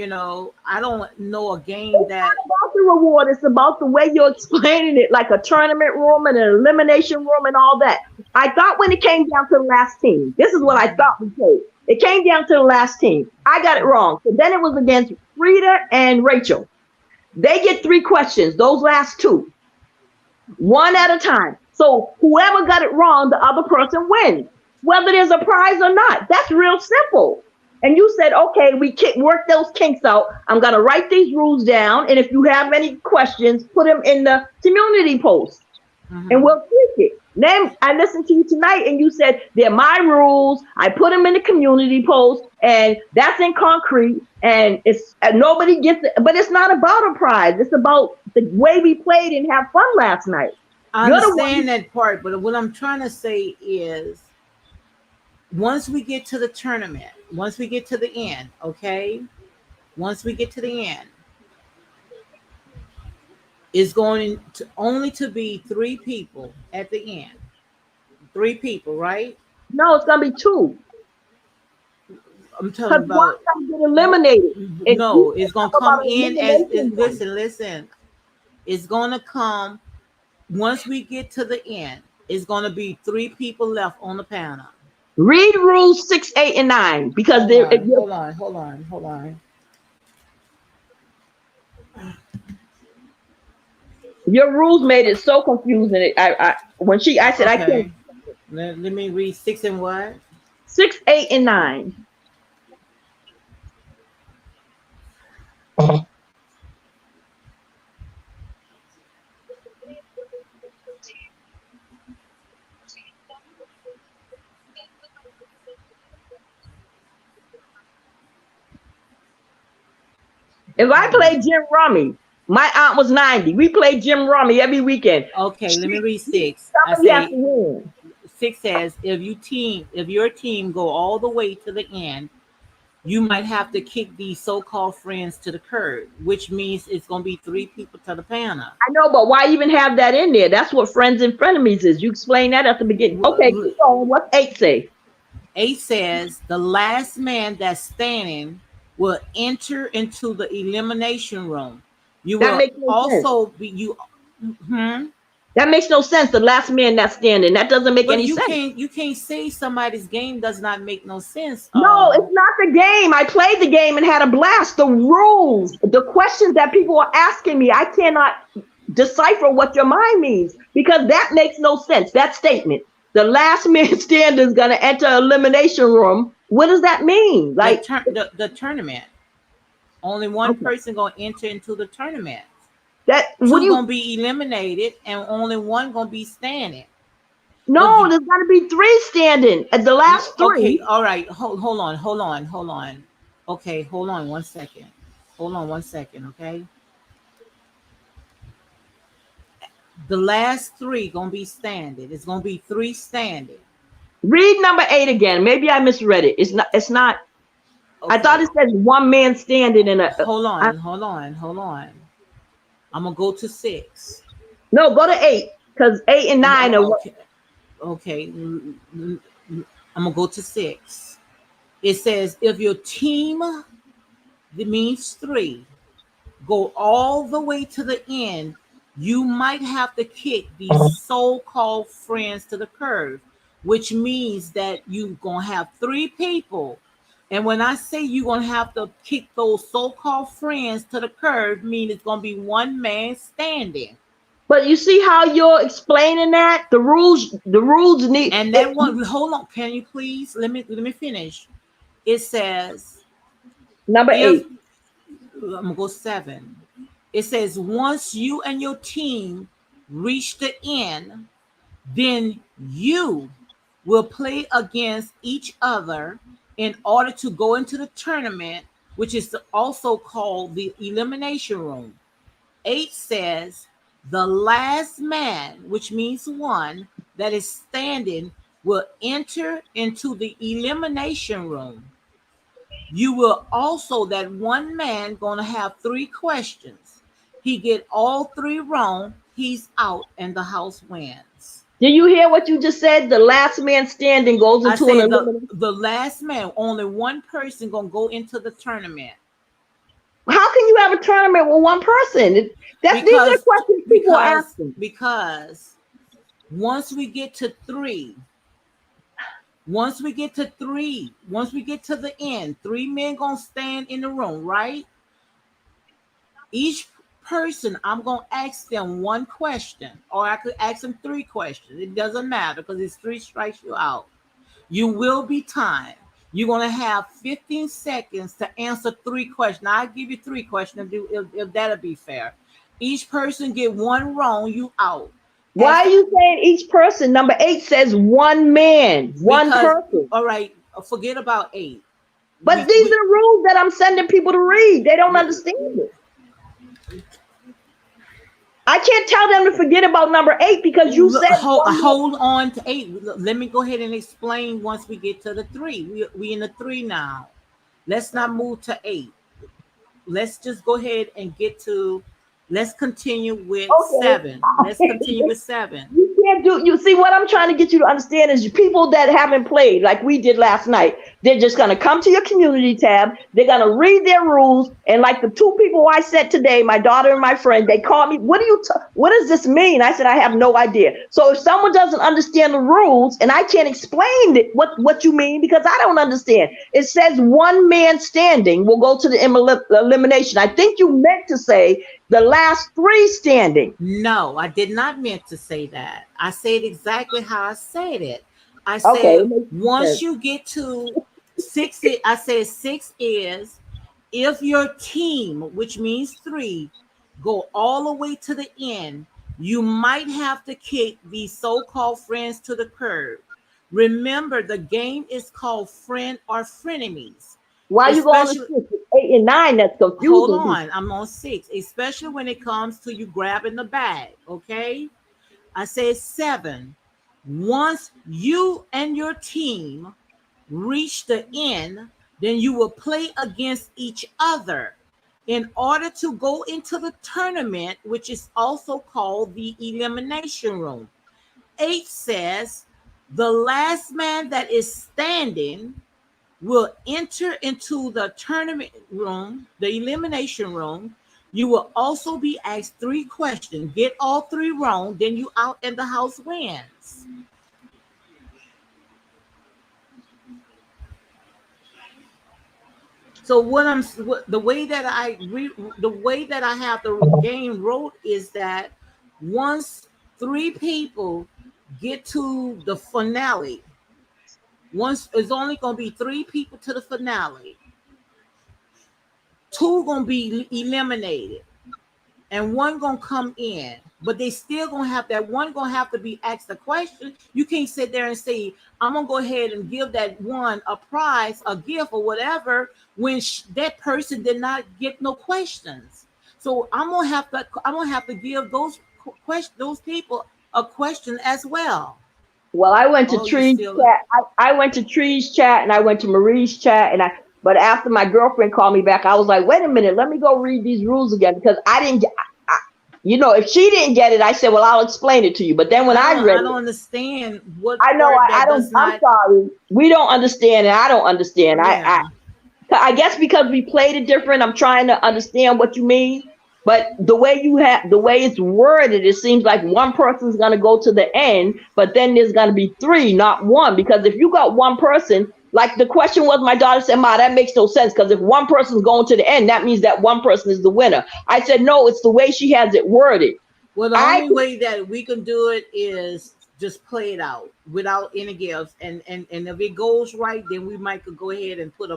I don't know a game It's that. not about the reward. It's about the way you're explaining it, like a tournament room and an elimination room and all that. I thought when it came down to the last team, this is what I thought we played. It came down to the last team. I got it wrong. So then it was against Frida and Rachel. They get three questions, those last two, one at a time. So whoever got it wrong, the other person wins. whether there's a prize or not. That's real simple. And you said, okay, work those kinks out. I'm gonna write these rules down, and if you have any questions, put them in the community post, and Hmm. we'll tweak it. Then I listened to you tonight, and you said they're my rules. I put them in the community post, and that's in concrete. And it's nobody gets it, but it's not about a prize. It's about the way we played and have fun last night. I You're the one. understand that part, but what I'm trying to say is once we get to the tournament, once we get to the end, okay? Once we get to the end, it's going to only to be three people at the end. Three people, right? No, it's gonna be two. I'm talking Because one about gonna get eliminated. And you no, it's talk gonna about come an in as elimination one. listen. It's gonna come once we get to the end. It's gonna be three people left on the panel. Read rules 6, 8, and 9 because Hold they're on, hold on, hold on, hold on. your rules made it so confusing. I said I can't. Okay. Let me read six and what? 6, 8, and 9. If I play Jim Rummy, my aunt was 90. We played Jim Rummy every weekend. Okay, let me read six. I Somebody has to say win. six says if your team go all the way to the end, you might have to kick these so-called friends to the curb, which means it's gonna be three people to the panel. I know, but why even have that in there? That's what friends and frenemies is. You explain that at the beginning. Okay, keep going. What's 8 say? Eight says the last man that's standing will enter into the elimination room. You That will makes no sense. also be you. Hmm? That makes no sense. The last man that's standing. That doesn't make But any sense. you can't say somebody's game does not make no sense. No, it's not the game. I played the game and had a blast. The rules, the questions that people are asking me, I cannot decipher what your mind means because that makes no sense. That statement, the last man standing is going to enter elimination room. What does that mean? Like, The tournament. Only one okay, person gonna enter into the tournament. that, what do Two you, gonna be eliminated, and only one gonna be standing. But no, there's got to be three standing. At the last okay, three, all right. Hold on. Okay, hold on 1 second. Hold on 1 second. Okay, the last three gonna be standing. It's gonna be three standing. read number 8 again. Maybe I misread it. It's not, I thought Okay, it said one man standing in a, I, hold on. I'm gonna go to six. no, go to 8 because 8 and 9 are what, Okay, okay. I'm gonna go to six. It says if your team, that means three, go all the way to the end, you might have to kick these so-called friends to the curb, which means that you're gonna have three people. And when I say you're gonna have to kick those so-called friends to the curb, mean it's gonna be one man standing. but you see how you're explaining that the rules need And it, that one, hold on, can you please let me finish? It says number if 8. I'm gonna go seven. It says once you and your team reach the end, then you will play against each other in order to go into the tournament, which is also called the elimination room. Eight says the last man, which means one that is standing, will enter into the elimination room. You will also that one man gonna have three questions. He get all three wrong, he's out and the house wins. Do you hear what you just said? The last man standing goes I into an said the elimination. the last man, only one person gonna go into the tournament How can you have a tournament with one person? These are because questions people are because asking. because once we get to three, once we get to the end, three men gonna stand in the room, right? Each person, I'm going to ask them one question, or I could ask them three questions. It doesn't matter because it's three strikes you out. You will be timed. You're going to have 15 seconds to answer 3 questions. Now, I'll give you 3 questions if that'll be fair. Each person get one wrong, you out. Why As are you saying each person? Number 8 says one man, one because person. all right, forget about 8. But these are the rules that I'm sending people to read. They don't understand it. I can't tell them to forget about number 8 because you said hold on to 8. Let me go ahead and explain once we get to the 3. We in the 3 now. Let's not move to 8. Let's just go ahead and get to. Let's continue with 7. Let's continue with 7. You can't do. You see what I'm trying to get you to understand is people that haven't played like we did last night. They're just gonna come to your community tab. They're gonna read their rules, and like the 2 people I said today, my daughter and my friend, they called me. What does this mean? I said I have no idea. So if someone doesn't understand the rules and I can't explain it, what you mean because I don't understand. It says one man standing will go to the elimination. I think you meant to say the last 3 standing. No, I did not meant to say that. I said exactly how I said it. I said once you get to 6, I said 6 is if your team, which means 3, go all the way to the end, you might have to kick these so-called friends to the curb. Remember, the game is called friend or frenemies. Why are you going to 6, 8, and 9? That's confusing. Hold on, I'm on 6, especially when it comes to you grabbing the bag, okay? I said 7. Once you and your team reach the end, then you will play against each other in order to go into the tournament, which is also called the elimination room. 8 says the last man that is standing will enter into the tournament room, the elimination room. You will also be asked 3 questions. Get all 3 wrong, then you out and the house wins. So the way that I have the game wrote is that once 3 people get to the finale, once it's only going to be 3 people to the finale, 2 going to be eliminated, and 1 going to come in. But they still going to have that 1 going to have to be asked a question. You can't sit there and say, I'm going to go ahead and give that 1 a prize, a gift, or whatever, when that person did not get no questions. So I'm going to have to give those people a question as well. Well, I went to Tree's chat. I went to Tree's chat and I went to Marie's chat but after my girlfriend called me back, I was like, wait a minute, let me go read these rules again because I didn't get. If she didn't get it, I said, well, I'll explain it to you. But then when I read, I don't understand what. I know I don't. I'm sorry, we don't understand, and I don't understand. Yeah. I guess because we played it different. I'm trying to understand what you mean. But the way it's worded, it seems like 1 person's going to go to the end, but then there's going to be 3, not 1. Because if you got 1 person, like the question was, my daughter said, Ma, that makes no sense. Because if 1 person's going to the end, that means that 1 person is the winner. I said, no, it's the way she has it worded. Well, the only way that we can do it is just play it out without any gifts. And if it goes right, then we might could go ahead and put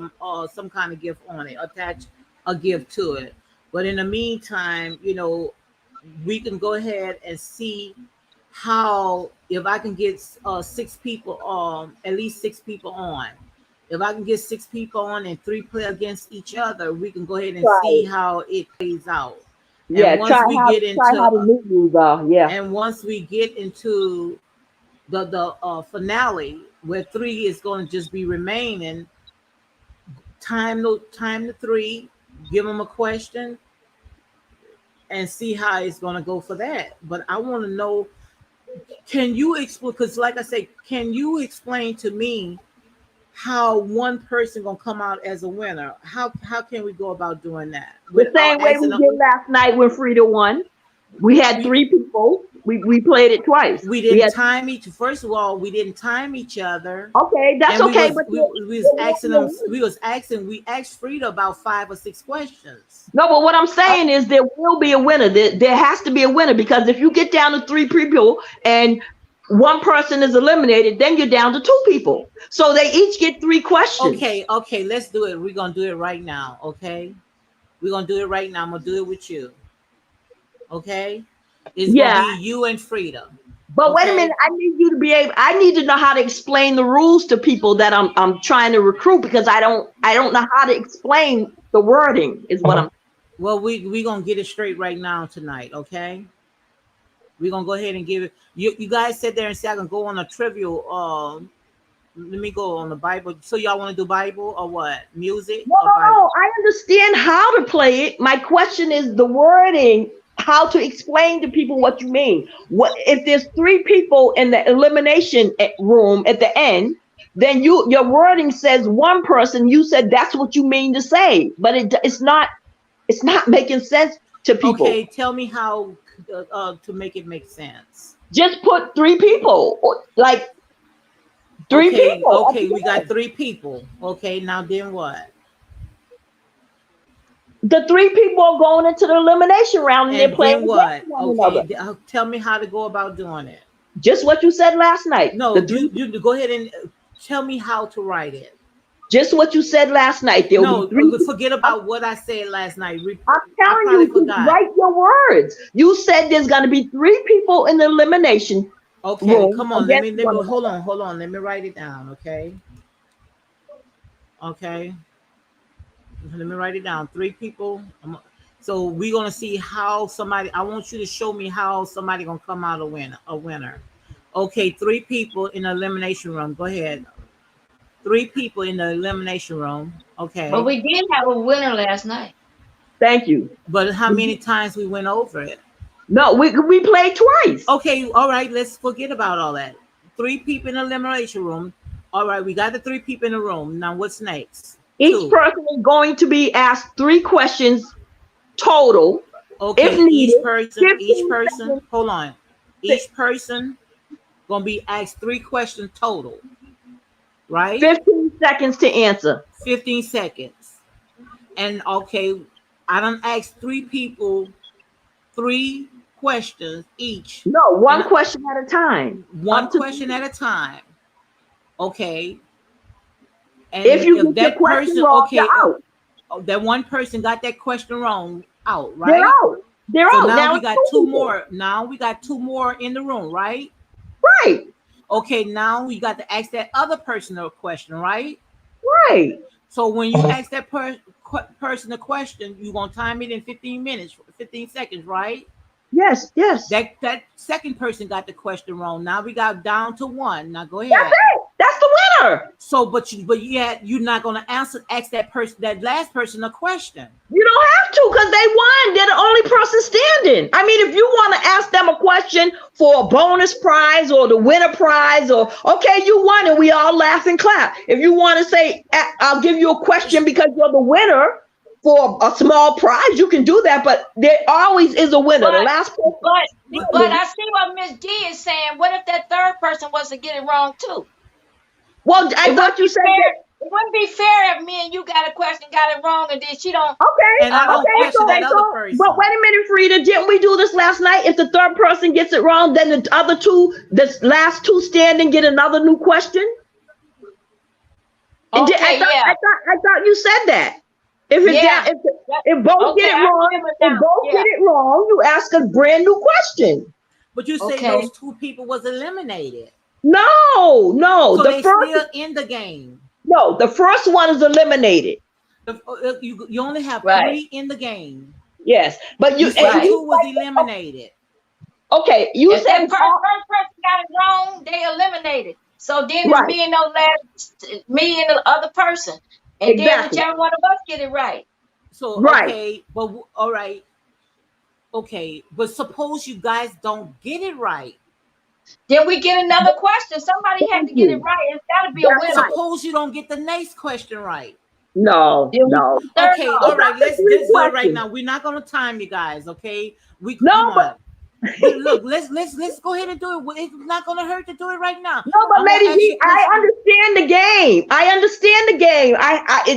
some kind of gift on it, attach a gift to it. But in the meantime, we can go ahead and see how, if I can get 6 people at least 6 people on. If I can get 6 people on and 3 play against each other, we can go ahead and see how it plays out. Yeah, once we get into how the new rules are. Yeah. And once we get into the finale where 3 is going to just be remaining, time the 3. Give them a question and see how it's going to go for that. But I want to know, can you explain, because like I say, can you explain to me how 1 person going to come out as a winner? How can we go about doing that? The same way we did last night when Frida won. We had 3 people. We played it twice. We didn't time each. First of all, we didn't time each other. Okay, that's okay. But we asked Frida about 5 or 6 questions. No, but what I'm saying is there will be a winner. There has to be a winner because if you get down to 3 people and one person is eliminated, then you're down to 2 people. So they each get 3 questions. Okay, let's do it. We're gonna do it right now. Okay, we're gonna do it right now. I'm gonna do it with you. Okay, it's gonna Yeah. be you and Frida. But wait a Okay. minute, I need you to be able. I need to know how to explain the rules to people that I'm trying to recruit, because I don't know how to explain the wording. Is what I'm. Well, we gonna get it straight right now tonight. Okay, we're gonna go ahead and give it. You guys sit there and say I can go on a trivial. Let me go on the Bible. So y'all want to do Bible or what? Music No, or no, Bible? no. I understand how to play it. My question is the wording. How to explain to people what you mean? What if there's 3 people in the elimination room at the end? Then your wording says 1 person. You said that's what you mean to say, but it's not. It's not making sense to people. Okay, tell me how to make it make sense. Just put 3 people, like 3 Okay, people. okay, we got 3 people. Okay, now then what? The 3 people are going into the elimination round, and they're And playing then what? against one Okay, another. tell me how to go about doing it. Just what you said last night. No, The 3, you go ahead and tell me how to write it. just what you said last night. There will be No, 3. forget about what I said last night. I'm I telling probably you to forgot. write your words. You said there's going to be 3 people in the elimination Okay, room come on. against Let one me another. hold on. Let me write it down. Okay, okay. Let me write it down. 3 people. So we're gonna see how somebody. I want you to show me how somebody gonna come out a winner. A winner. Okay, 3 people in the elimination room. Go ahead. 3 people in the elimination room. But Okay, we did have a winner last night. Thank you. but how many times we went over it? No, we played twice. Okay, all right. Let's forget about all that. 3 people in the elimination room. All right, we got the 3 people in the room. Now what's next? Each 2. person is going to be asked 3 questions total, if Okay, needed. each 15 person. seconds. Hold on. Each person gonna be asked 3 questions total, right? 15 seconds to answer. 15 seconds. And okay, I done asked 3 people 3 questions each, No, and one question at a time. one Up to question 3. at a time. Okay, If and you if get your that question person, wrong, you're okay, out. that one person got that question wrong, out, They're right? out. They're So out. now Now we it's got 2 2 people. more. Now we got 2 more in the room, right? Right. Okay, now you got to ask that other person a question, right? Right. So when you ask that person a question, you gonna time it in 15 minutes, 15 seconds, right? Yes. Yes. That second person got the question wrong. Now we got down to 1. Now go That's ahead. it. That's the winner. So, but yet you're not gonna ask that last person a question. You don't have to, because they won. They're the only person standing. I mean, if you want to ask them a question for a bonus prize or the winner prize, or okay, you won, and we all laugh and clap. If you want to say, I'll give you a question because you're the winner for a small prize, you can do that. But there always is a winner. The But last person. but I see what Miss G is saying. What if that third person was to get it wrong too? Well, I It wouldn't thought you be said fair. that. It wouldn't be fair if me and you got a question, got it wrong, and then she don't. Okay, And I don't okay. question that other But person. wait a minute, Frida. Didn't we do this last night? If the third person gets it wrong, then the other 2, the last 2 standing, get another new question. Okay, yeah, I thought you said that. If it's yeah. down, if both Okay, get it I wrong, remember now. Yeah. you ask a brand new question. But you say Okay. those 2 people was eliminated, No, no. so The they first, still in the game. no, the first one is eliminated. You only have Right. 3 in the game. Yes, but You said Right. 2 was eliminated. okay. You If said that first person got it wrong, they eliminated. So then it's right. me and me and the other person, and then Exactly. whichever one of us get it right, So Right. okay, but all right, okay. But suppose you guys don't get it right. then we get another question. Somebody had Thank to get it you. right. It's got to be a That's winner. right. Suppose you don't get the next question right. No, Then we no. get the third Okay, It's all one. right. up to Let's 3 do it right questions. now. We're not gonna time you guys. Okay, we No, come but on. But look, let's go ahead and do it. It's not gonna hurt to do it right now. No, but I'm gonna Lady ask you D, a I question. understand the game. I understand the game.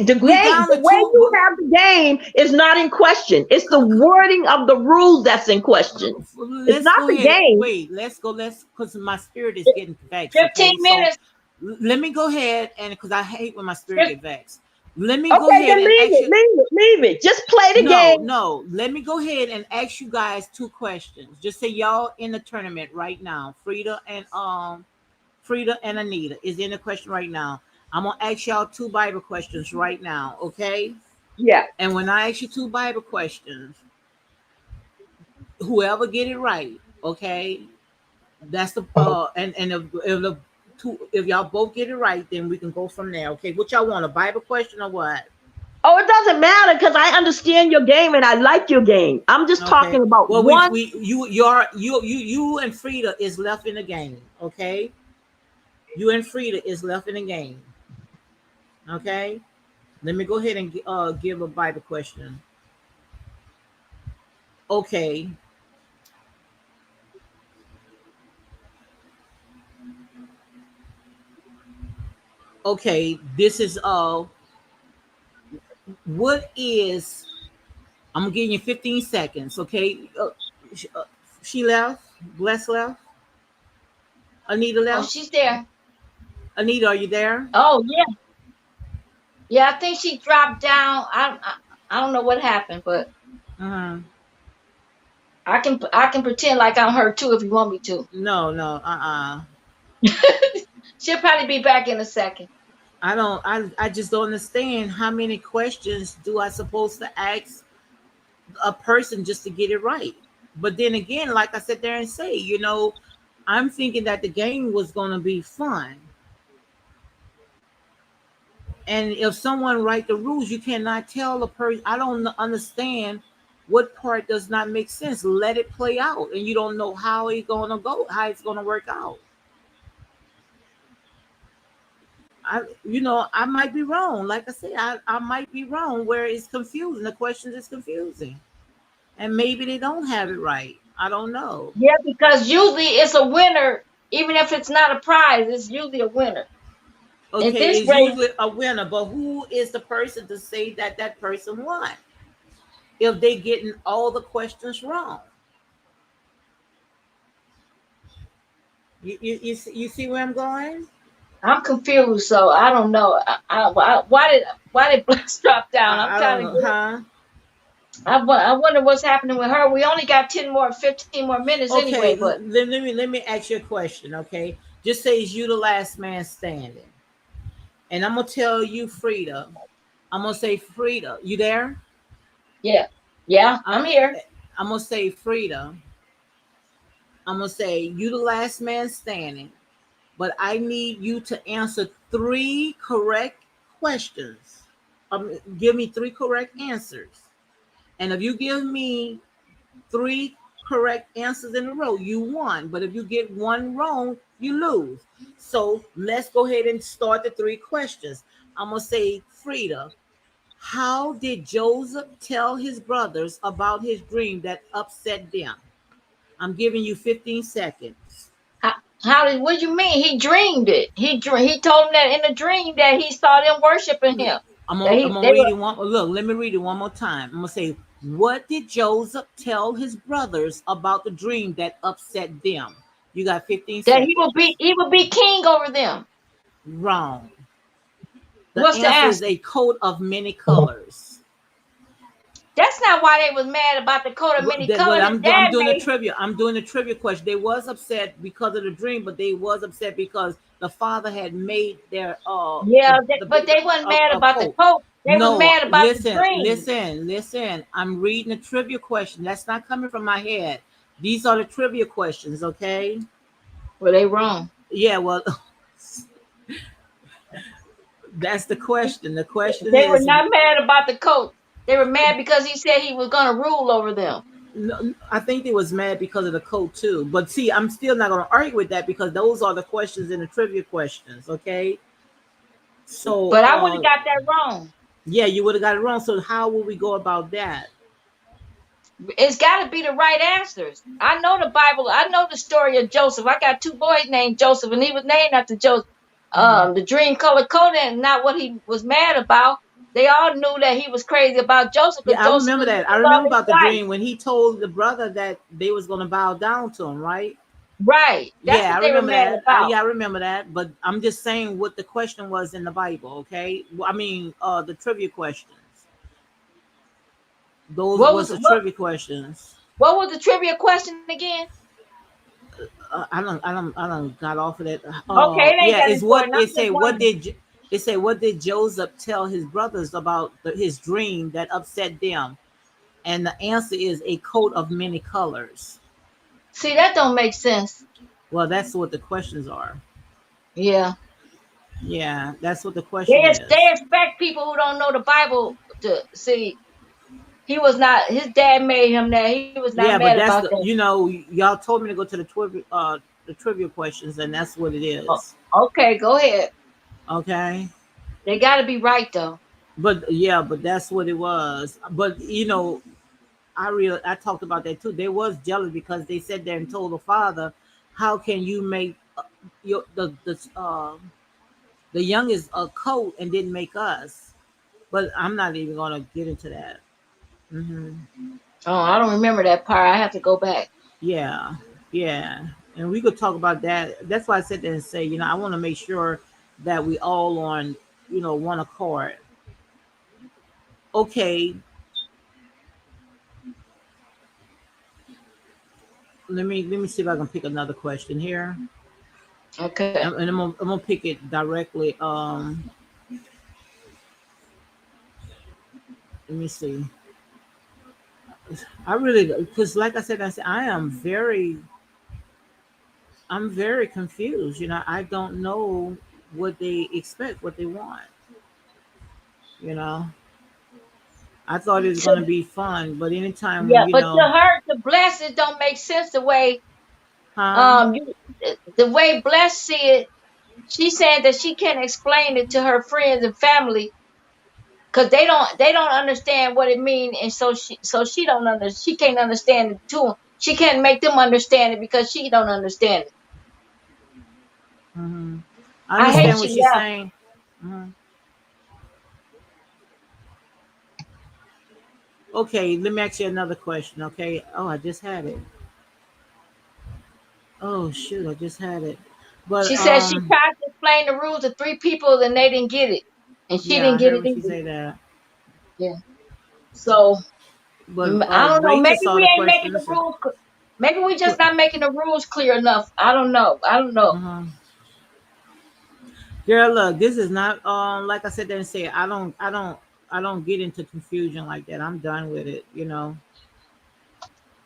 The We game, down the to way two. you have the game is not in question. It's the wording of the rules that's in question. It's Let's not go the ahead. game. Wait, let's go. Let's because my spirit is getting vexed. 15 Okay, so minutes. let me go ahead and because I hate when my spirit Fif- get vexed. Let me go Okay, ahead then and leave ask it, you. leave it, leave it. Just play the No, game. no. Let me go ahead and ask you guys two questions. Just say y'all in the tournament right now. Frida and Anita is in the question right now. I'm gonna ask y'all two Bible questions right now, okay? Yeah. And when I ask you two Bible questions, whoever get it right, okay? That's the and if y'all both get it right, then we can go from there. Okay, what y'all want? A Bible question or what? Oh, it doesn't matter because I understand your game and I like your game. I'm just Okay. talking about Well, one. you and Frida is left in the game. Okay, you and Frida is left in the game. Okay. Let me go ahead and give a Bible question. Okay. Okay. This is what is I'm gonna give you 15 seconds. Okay. She left. Bless left. Anita Oh, left. she's there. Anita, are you there? Oh, yeah. Yeah, I think she dropped down. I don't know what happened, but Uh-huh. I can pretend like I'm her too if you want me to. No, no. She'll probably be back in a second. I don't. I just don't understand how many questions do I supposed to ask a person just to get it right. But then again, like I sit there and say, I'm thinking that the game was going to be fun. And if someone write the rules, you cannot tell a person. I don't understand what part does not make sense. Let it play out, and you don't know how it's going to go, how it's going to work out. I might be wrong. Like I said, I might be wrong where it's confusing. The question is confusing, and maybe they don't have it right. I don't know. Yeah, because usually it's a winner, even if it's not a prize. It's usually a winner. In Okay, this it's race, usually a winner, but who is the person to say that that person won if they getting all the questions wrong? You see where I'm going? I'm confused, so I don't know. Why did Bless drop down? I'm I don't kind of know, huh? I wonder what's happening with her. We only got 15 more minutes anyway, Okay, but let me ask you a question. Okay, just say is you the last man standing, and I'm gonna tell you, Frida. I'm gonna say, Frida, you there? yeah, yeah, I'm I'm, here. I'm gonna say, Frida. I'm gonna say you the last man standing, but I need you to answer three correct questions. Give me three correct answers. And if you give me three correct answers in a row, you won. But if you get one wrong, you lose. So let's go ahead and start the three questions. I'm going to say, Frida, how did Joseph tell his brothers about his dream that upset them? I'm giving you 15 seconds. How did? What do you mean? He dreamed it. He told him that in a dream that he saw them worshiping him. That I'm gonna they read were it one. Look, let me read it one more time. I'm gonna say, what did Joseph tell his brothers about the dream that upset them? You got 15 that he will be seconds. he will be king over them. Wrong. The What's the answer is answer? a coat of many colors. That's not why they was mad about the coat of many Well, colors. His I'm dad doing the made. trivia. I'm doing the trivia question. They was upset because of the dream, but they was upset because the father had made their Yeah, but they wasn't mad a about the coat. coat. They was No, mad about the listen, dream. listen, listen. I'm reading a trivia question. That's not coming from my head. These are the trivia questions, okay? Well, they wrong. Yeah, well, that's the question. The question They were is, not mad about the coat. They were mad because he said he was going to rule over them. no, I think they was mad because of the coat too. But see, I'm still not going to argue with that because those are the questions in the trivia questions, okay? So, But I would have got that wrong. yeah, you would have got it wrong. So, how will we go about that? It's got to be the right answers. I know the Bible. I know the story of Joseph. I got two boys named Joseph, and he was named after Joseph. Mhm. The dream color coded, and not what he was mad about. They all knew that he was crazy about Joseph because Yeah, I Joseph remember was that. I looking for remember his about the wife. dream when he told the brother that they was going to bow down to him, right? Right. That's Yeah, what I they were remember mad that. about. Yeah, I remember that. But I'm just saying what the question was in the Bible, okay? Well, I mean, the trivia questions. Those What was was the what? trivia questions. What was the trivia question again? I don't got off of that. Okay, it ain't Yeah, that it's what important. I'm it just say. wondering. It say? What did Joseph tell his brothers about his dream that upset them? And the answer is a coat of many colors. See, that don't make sense. Well, that's what the questions are. Yeah. Yeah, that's what the They question they is. expect people who don't know the Bible to see. He was not. His dad made him that. He was not Yeah, mad but that's about the that. y'all told me to go to the trivia questions, and that's what it Oh, is. okay, go ahead. Okay, They got to be right though. but yeah, but that's what it was. But I talked about that too. They was jealous because they sat there and told the father, "How can you make your the youngest a coat and didn't make us?" But I'm not even gonna get into that. Hmm. Oh, I don't remember that part. I have to go back. Yeah, yeah, and we could talk about that. That's why I sit there and say, I want to make sure that we all on, one accord. Okay, let me see if I can pick another question here, Okay. and I'm gonna pick it directly. Let me see. I really, because like I said, I'm very confused. I don't know what they expect, what they want. You know, I thought it was So, gonna be fun, but anytime when yeah, but to her, to bless it don't make sense the way huh? the way blessed see it. She said that she can't explain it to her friends and family because they don't understand what it means, and so she don't she can't understand it too. She can't make them understand it because she don't understand it. Hmm. I I hate understand what she she's left. saying. Hmm. Okay, let me ask you another question. Okay. Oh, I just had it. Oh shoot, I just had it. But She said she tried to explain the rules to three people and they didn't get it, and she yeah, didn't I get heard it what she either. say that. Yeah. So But I don't know. Rachel Maybe saw we the ain't making the questions. rules. Maybe we just But not making the rules clear enough. I don't know. I don't know. uh girl, look, this is not like I said there and say I don't get into confusion like that. I'm done with it.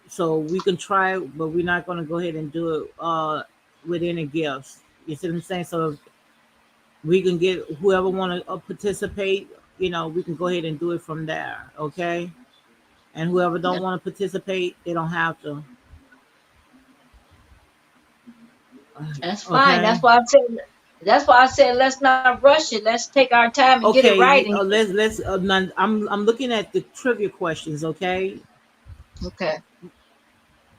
So we can try, but we're not gonna go ahead and do it with any gifts. You see what I'm saying? So we can get whoever want to participate. We can go ahead and do it from there. Okay, and whoever don't want to participate, they don't have to. That's fine. Okay. That's why I said. That's why I said let's not rush it. Let's take our time and get it right. Okay. And Let's. I'm looking at the trivia questions. Okay. okay,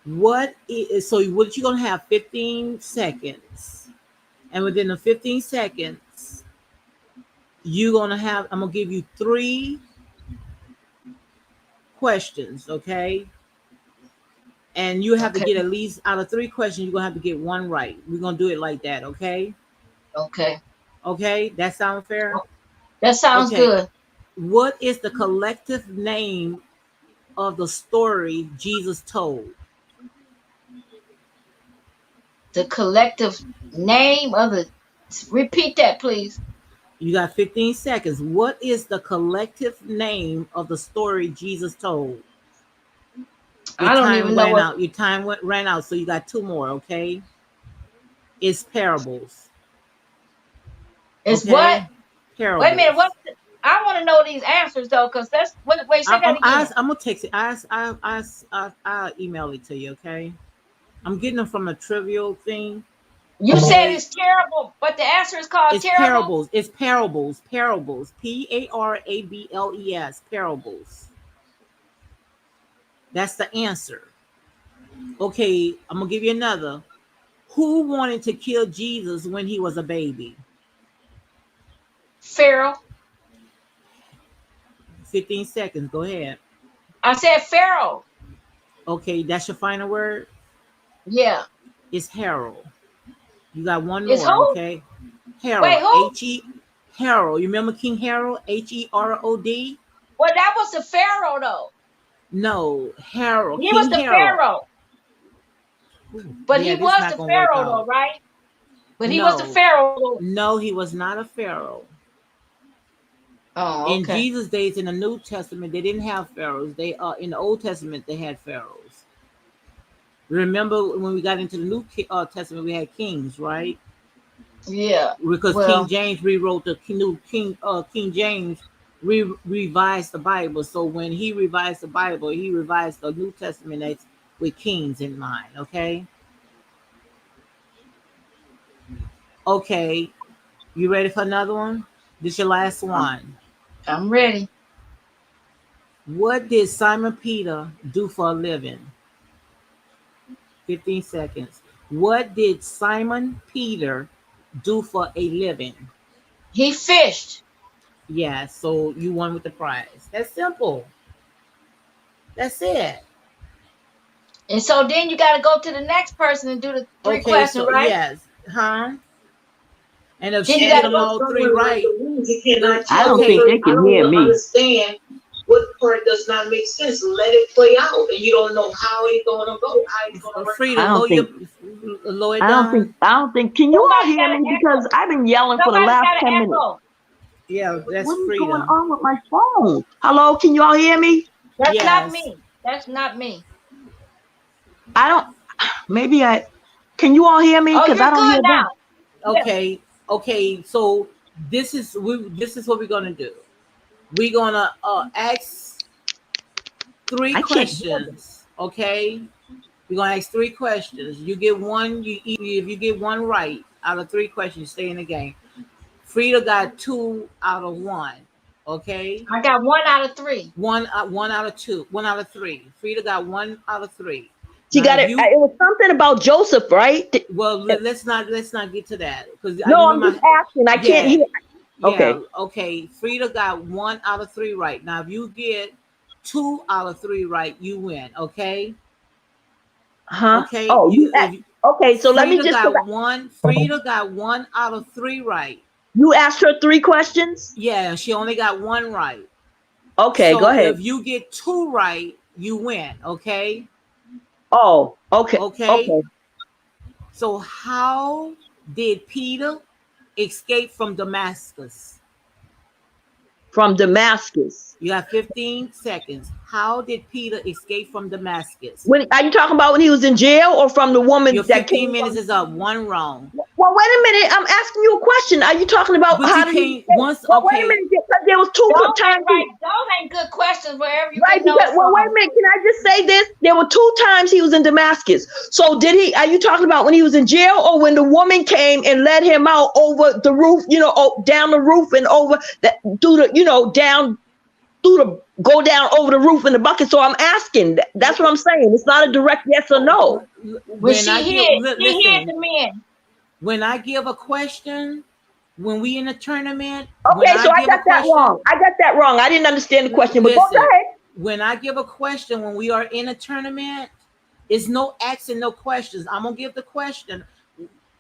What is so? What you gonna have? 15 seconds, and within the 15 seconds, you're gonna have. I'm gonna give you three questions. Okay, and you have to okay, get at least out of three questions. You're gonna have to get one right. We're gonna do it like that. Okay. okay. Okay. That sound fair? That sounds Okay. good. What is the collective name of the story Jesus told? The collective name of the. Repeat that, please. You got 15 seconds. What is the collective name of the story Jesus told? Your I don't time even know ran what. out. Your time ran out, so you got two more, okay? It's parables. It's what? Okay? Wait a minute. Parables. What? I want to know these answers though, because that's. Wait. Say that again. I'm gonna text it. I email it to you, okay? I'm getting them from a trivial thing. You said Okay? it's terrible, but the answer is called It's terrible. parables. It's parables. Parables. Parables. Parables. That's the answer. Okay, I'm gonna give you another. Who wanted to kill Jesus when he was a baby? Pharaoh. 15 seconds. Go ahead. I said Pharaoh. Okay, that's your final word. Yeah. It's Harold. You got one Is more. who? Okay, Wait, Harold. who? Harold. You remember King Harold? Herod. Well, that was the Pharaoh though. No, Harold. He was King the Harold. Pharaoh. Ooh, But yeah, he this was not the gonna work Pharaoh though, out. right? But he was the No, Pharaoh. no, he was not a pharaoh. Oh, In okay. Jesus' days, in the New Testament, they didn't have pharaohs. They in the Old Testament they had pharaohs. Remember when we got into the New Testament, we had kings, right? Yeah. Because King Well, James rewrote the new King James revised the Bible. So when he revised the Bible, he revised the New Testament that's with kings in mind. Okay. Okay. You ready for another one? This your last I'm, one. I'm ready. What did Simon Peter do for a living? 15 seconds. What did Simon Peter do for a living? He fished. Yeah, so you won with the prize. That's simple. That's it. And so then you got to go to the next person and do the three Okay, questions, so right? yes. Huh? And if Then she you get got to them go. all three right, I don't okay. think they can hear me. Understand what part does not make sense. Let it play out, and you don't know how it's gonna go, how it's gonna work Frida, I out. don't think. lower it down. I don't think. Can you all Somebody hear got me? an Because echo. I've been yelling for the Somebody last got an 10 minutes. echo. Yeah, that's What is going Frida. on with my phone? Hello, can you all hear me? That's not Yes. me. That's not me. I don't. Maybe I. Can you all hear me? Oh, Because you're I don't good hear them. now. Yeah. Okay. Okay. So this is what we're gonna do. We're gonna ask three I can't hear them. questions. Okay. We're gonna ask three questions. You get one. If you get one right out of three questions, you stay in the game. Frida got two out of one. Okay. I got 1 out of 3. One out of two. One out of three. Frida got one out of three. She Now got if it. you It was something about Joseph, right? well let's not get to that because I No, I'm remember. just asking. I can't Yeah. hear. Yeah. Okay. Okay. Frida got one out of three right. Now if you get two out of three right, you win. Okay. Huh? Okay. Oh, You if okay. So let me Frida just. got one. Frida got one out of three right. You asked her 3 questions. Yeah, she only got one right. Okay, go So ahead. if you get two right, you win. Okay. Oh, okay, Okay. okay. So how did Peter escape from Damascus? From Damascus. You have 15 seconds. How did Peter escape from Damascus? When are you talking about when he was in jail or from the Your woman that 15 came minutes from? is up. One wrong. Well, wait a minute. I'm asking you a question. Are you talking about But how you did he can't escape? once Well, wait a okay. minute. Because there was two Those times ain't right. Those ain't good questions wherever you right. getting those Because, well, wait a from. minute. Can I just say this? There were 2 times he was in Damascus. So did he? Are you talking about when he was in jail or when the woman came and let him out over the roof? Down the roof and over that through the down through the go down over the roof in the bucket. So I'm asking. That's what I'm saying. It's not a direct yes or no. When When I she give hid, she hid listen, the men. when I give a question, when we in a tournament, when Okay, I so I give a got that question, wrong. I got that wrong. I didn't understand the question, but go listen, ahead. when I give a question, when we are in a tournament, it's no asking no questions. I'm gonna give the question.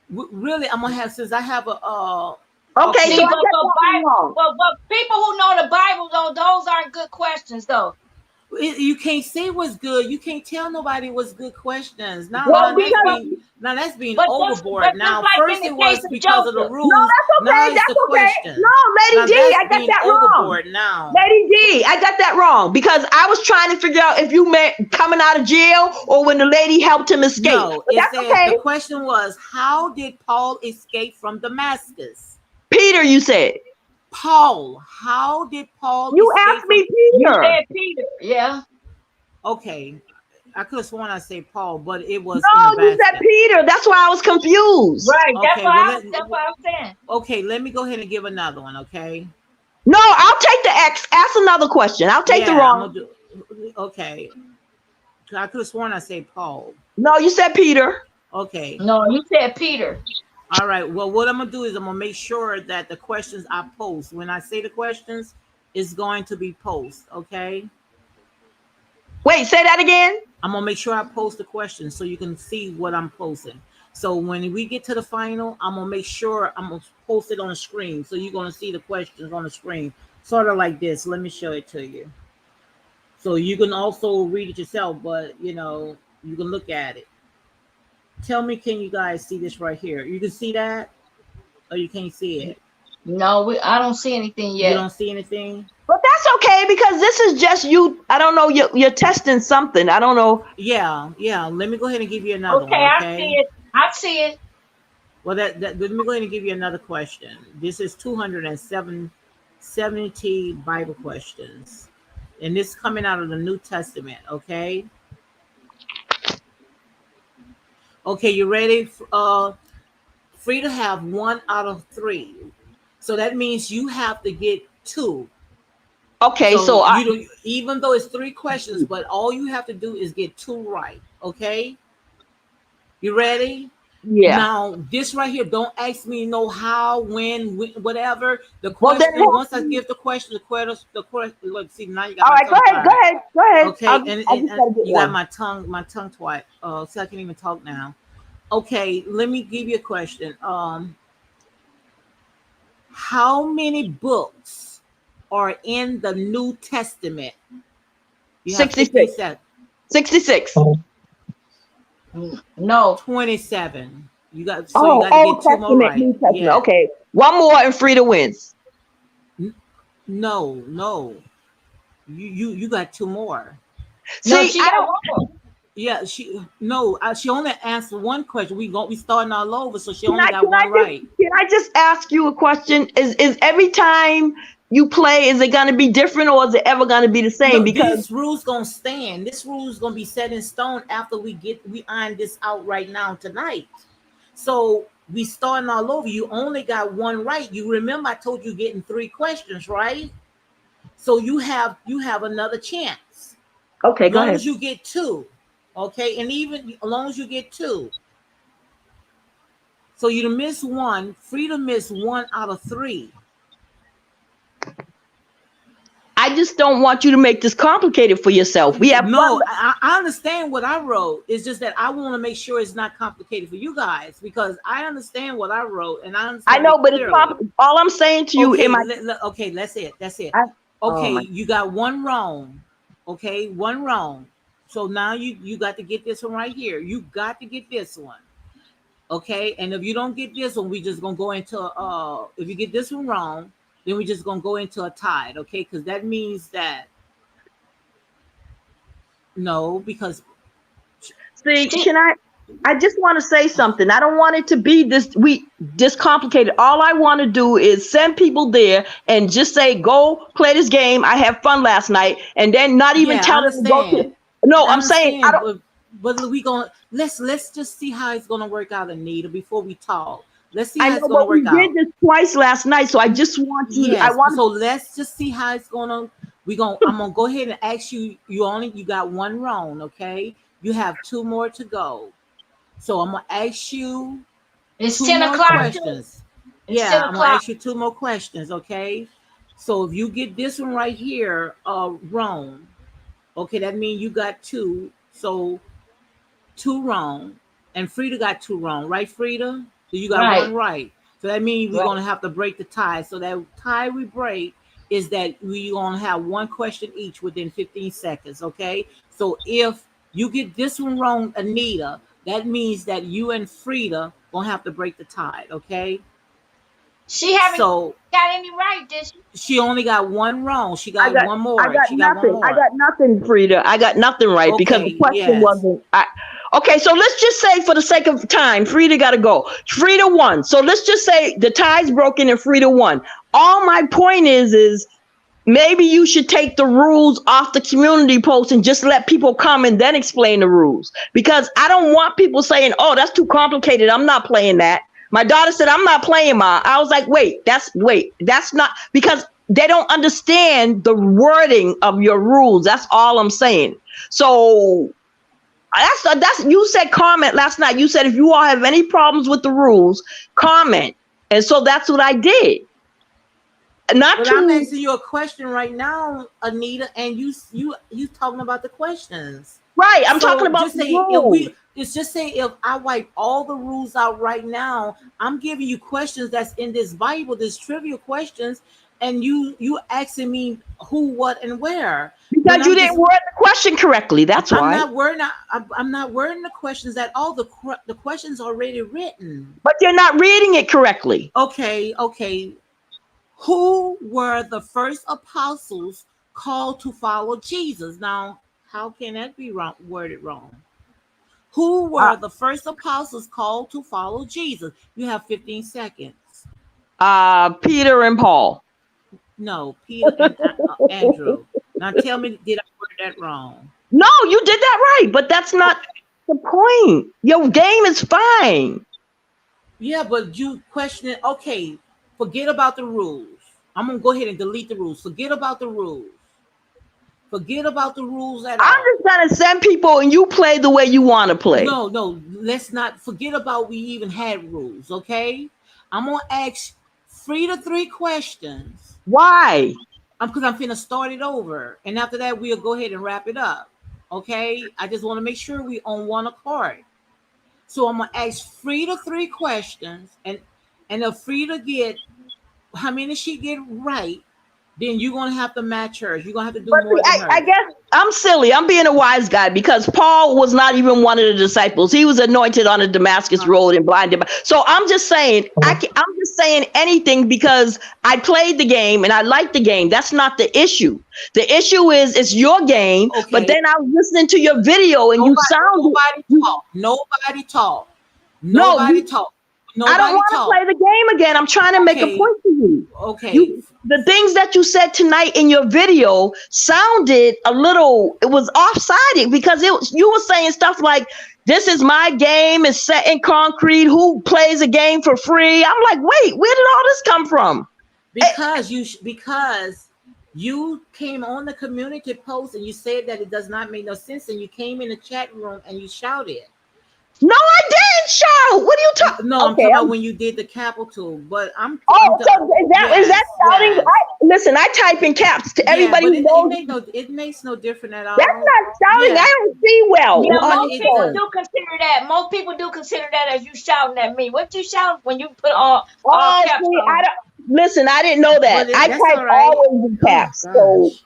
Really, I'm gonna have since I have Okay, so See, okay. I got that one wrong. but people who know the Bible though, those aren't good questions though. You can't say what's good. You can't tell nobody what's good questions. Now, Well, now that's because being now that's being But overboard. just Now, like in first the it case was of because of the Joseph. no, rules. that's okay. Now it's the That's okay. No, questions. Lady Now D, that's I got being that wrong. overboard. Now, Lady D, I got that wrong because I was trying to figure out if you meant coming out of jail or when the lady helped him escape. no, But it that's says the okay. question was how did Paul escape from Damascus? Peter, you said. Paul, how did Paul You escape asked from? me You Peter. said Peter. Yeah. Okay, I could have sworn I say Paul, but it was in a No, you said basket. Peter. That's why I was confused. Right. Okay, That's what I was saying. okay, let me go ahead and give another one. Okay. No, I'll take the X. Ask another question. I'll take the Yeah, I'm wrong. gonna do. Okay. I could have sworn I said Paul. No, you said Peter. Okay. No, you said Peter. All right. Well, what I'm gonna do is I'm gonna make sure that the questions I post, when I say the questions, is going to be post. Okay. Wait, say that again. I'm gonna make sure I post the questions so you can see what I'm posting. So when we get to the final, I'm gonna make sure I'm gonna post it on the screen. So you're gonna see the questions on the screen, sort of like this. Let me show it to you. So you can also read it yourself, but you can look at it. Tell me, can you guys see this right here? You can see that, or you can't see it? No, I don't see anything You yet. don't see anything? But that's okay because this is just you. I don't know. You're testing something. I don't know. Yeah, yeah. Let me go ahead and give you another Okay, one, I see okay? it. I see it. Well, let me go ahead and give you another question. This is 270 Bible questions, and this is coming out of the New Testament, okay? Okay, you ready? Free to have 1 out of 3. So that means you have to get 2. Okay, So so you don't, even though it's 3 questions, but all you have to do is get 2 right. Okay, you ready? yeah. Now this right here, don't ask me how, when, whatever. The Well, then question, once I give the question, the question. Look, see, now you got all my right. Go tongue ahead. Go tied. ahead. Go ahead. Okay, I just gotta get you got one. my tongue tied. So I can't even talk now. Okay, let me give you a question. How many books are in the New Testament? You have 66. 57. 66. No. 27. You Oh, got to Old get 2 more Testament, right. New Testament. Yeah. Okay, one more and Frida wins. No, no. You got 2 more. No, See, she I got don't. one more. Yeah, she only answered one question. We starting all over, so she Can only I? got Can I one just? right. Can I just ask you a question? Is every time you play, is it gonna be different, or is it ever gonna be the same? No, Because this rule's gonna stand. This rule's gonna be set in stone after we iron this out right now tonight. So we starting all over. You only got one right. You remember I told you getting 3 questions, right? So you have another chance. okay, go Long ahead. as you get 2. Okay, and even as long as you get 2. So you miss one, free to miss 1 out of 3. I just don't want you to make this complicated for yourself. We have fun. No, I understand what I wrote. It's just that I want to make sure it's not complicated for you guys because I understand what I wrote and I I understand know, it but it's clearly. all I'm saying to you in Okay, my. okay, that's it. That's it. I, oh Okay, my. you got 1 wrong. Okay, 1 wrong. So now you got to get this one right here. You got to get this one. Okay, and if you don't get this one, we just gonna go into if you get this one wrong, then we just gonna go into a tie. Okay, because that means that no, because See, She, can I? I just want to say something. I don't want it to be this complicated. All I want to do is send people there and just say, "Go play this game. I had fun last night," and then not even yeah, I tell them to go to. understand. No, I I'm saying I understand, don't. but we gonna let's just see how it's gonna work out, Anita, before we talk. Let's see I how know, it's gonna but we work did out. this twice last night, so I just want you. I Yes, want. so let's just see how it's gonna. I'm gonna go ahead and ask you. You got 1 wrong, okay? You have 2 more to go. So I'm gonna ask you it's 2 10 more o'clock too. questions. It's Yeah, 10 I'm gonna o'clock. ask you 2 more questions, okay? So if you get this one right here, wrong, okay, that means you got 2. So 2 wrong, and Frida got 2 wrong, right, Frida? So you got Right. 1 right. So that means we're Right. gonna have to break the tie. So that tie we break is that we're gonna have 1 question each within 15 seconds. Okay. So if you get this one wrong, Anita, that means that you and Frida gonna have to break the tie. Okay. She haven't So got any right, did she? she only got 1 wrong. She I got got. 1 I more. got She got 1 nothing. I more. got nothing, Frida. I got nothing right because the Okay. question Yes. wasn't. Okay, so let's just say, for the sake of time, Frida got to go. Frida won. So let's just say the tie's broken and Frida won. All my point is maybe you should take the rules off the community post and just let people come and then explain the rules. Because I don't want people saying, "Oh, that's too complicated. I'm not playing that." My daughter said, "I'm not playing Ma." I was like, wait, that's not, because they don't understand the wording of your rules. That's all I'm saying. So That's you said comment last night. You said if you all have any problems with the rules, comment. And so that's what I did. Not But I'm to asking you a question right now, Anita, and you talking about the questions. right. I'm talking So about just the say if rules. we it's just say if I wipe all the rules out right now, I'm giving you questions that's in this Bible, this trivial questions, and you asking me who, what, and where. When Because you I'm didn't just word the question correctly. That's I'm why. not wording I'm not wording the questions at all. The questions already written. But you're not reading it correctly. Okay, okay. Who were the first apostles called to follow Jesus? Now, how can that be wrong, worded wrong? Who Uh, were the first apostles called to follow Jesus? You have 15 seconds. Peter and Paul. No, Peter and Andrew. Now tell me, did I word that wrong? No, you did that right, but that's not the point. Your game is fine. Yeah, but you question it. Okay, forget about the rules. I'm going to go ahead and delete the rules. Forget about the rules. Forget about the rules at I'm all. just gonna send people and you play the way you want to play. No, no, let's not forget about we even had rules, okay? I'm gonna ask 3 to 3 questions. Why? Because I'm finna start it over, and after that we'll go ahead and wrap it up. Okay? I just want to make sure we on one accord. So I'm gonna ask 3 to 3 questions, and if Frida get how many she get right, then you're gonna have to match hers. You're gonna have to do But see, more than I her. guess I'm silly. I'm being a wise guy because Paul was not even one of the disciples. He was anointed on the Damascus Uh, road and blinded. So I'm just saying, I'm just saying anything because I played the game and I like the game. That's not the issue. The issue is it's your game. But okay. then I was listening to your video and you sounded, Nobody you, talk. Nobody talk. no, Nobody talk. I don't Nobody want to talk. play the game again. I'm trying to make a Okay. point to you. Okay. The things that you said tonight in your video sounded a little, it was offsided because you were saying stuff like, this is my game, it's set in concrete, who plays a game for free? I'm like, wait, where did all this come from? Because you came on the community post and you said that it does not make no sense, and you came in the chat room and you shouted. No, I didn't, shout. What are you talking? No, I'm Okay, talking about when you did the capital, but I'm oh, so is that yes, shouting? yes. Listen, I type in caps to Yeah, everybody but who knows. it makes no difference at That's all. not shouting. Yeah. I don't see well Yeah, No, on most this it people does. phone. do consider that. Most people do consider that as you shouting at me. What you shout when you put all Oh, caps see, I on? don't listen. I didn't know that. But I that's type all right. always in Oh caps. So gosh.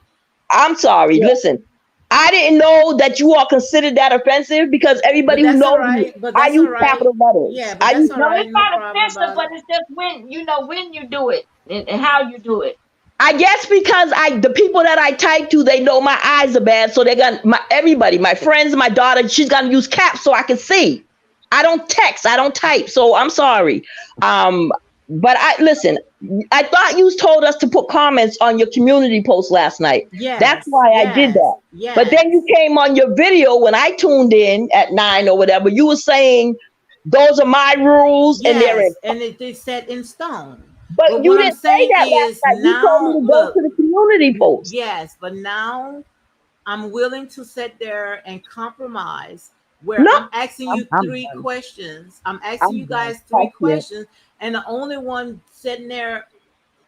I'm sorry. Yeah. Listen, I didn't know that you all considered that offensive because But everybody who that's all knows me, right. But I that's all use right. capital letters. Yeah, but I that's use all No, right. it's No not problem offensive, about but it. it's just when you do it and how you do it. I guess because the people that I type to, they know my eyes are bad, so they're gonna everybody, my friends, my daughter, she's gonna use caps so I can see. I don't text, I don't type, so I'm sorry. Um, but I listen. I thought you told us to put comments on your community post last night. That's Yes, why I did yes, that. But then yes, you came on your video when I tuned in at 9 or whatever. You were saying those are my rules and they're in. yes, and it is set in stone. But But you what I'm didn't say saying that last is night. You told me now, to go look, to the community post. yes, but now I'm willing to sit there and compromise where No, I'm asking you I'm three done. questions. I'm asking I'm you done. guys three Talk to you. questions, and the only one sitting there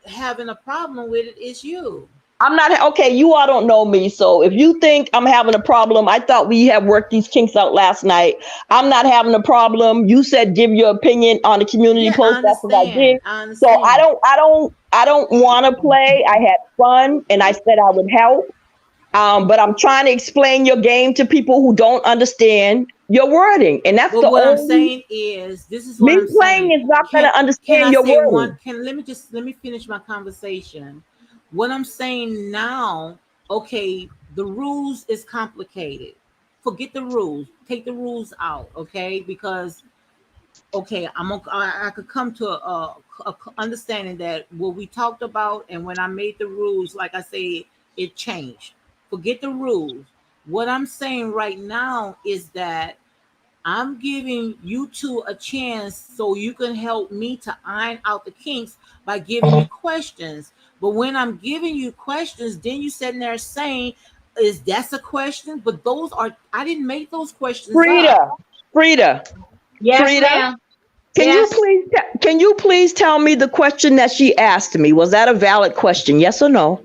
having a problem with it is you. I'm not okay. You all don't know me, so if you think I'm having a problem, I thought we had worked these kinks out last night. I'm not having a problem. You said give your opinion on the community Yeah, I post. That's what I did. understand. I So I understand. don't, I don't, I don't want to play. I had fun, and I said I would help. But I'm trying to explain your game to people who don't understand your wording, and that's But the what I'm only. saying is, this is what Me I'm playing saying. is not going Can to can understand I your say one? wording. Can let me finish my conversation. What I'm saying now, okay, the rules is complicated. Forget the rules. Take the rules out, okay? Because okay, I could come to a understanding that what we talked about and when I made the rules, like I say, it changed. Forget the rules. What I'm saying right now is that I'm giving you two a chance so you can help me to iron out the kinks by giving me questions. But when I'm giving you questions, then you sitting there saying that's a question? But those are, I didn't make those questions Frida, up. Frida, Yes, Frida. ma'am. Can you Yes. please can you please tell me the question that she asked me? Was that a valid question? Yes or no?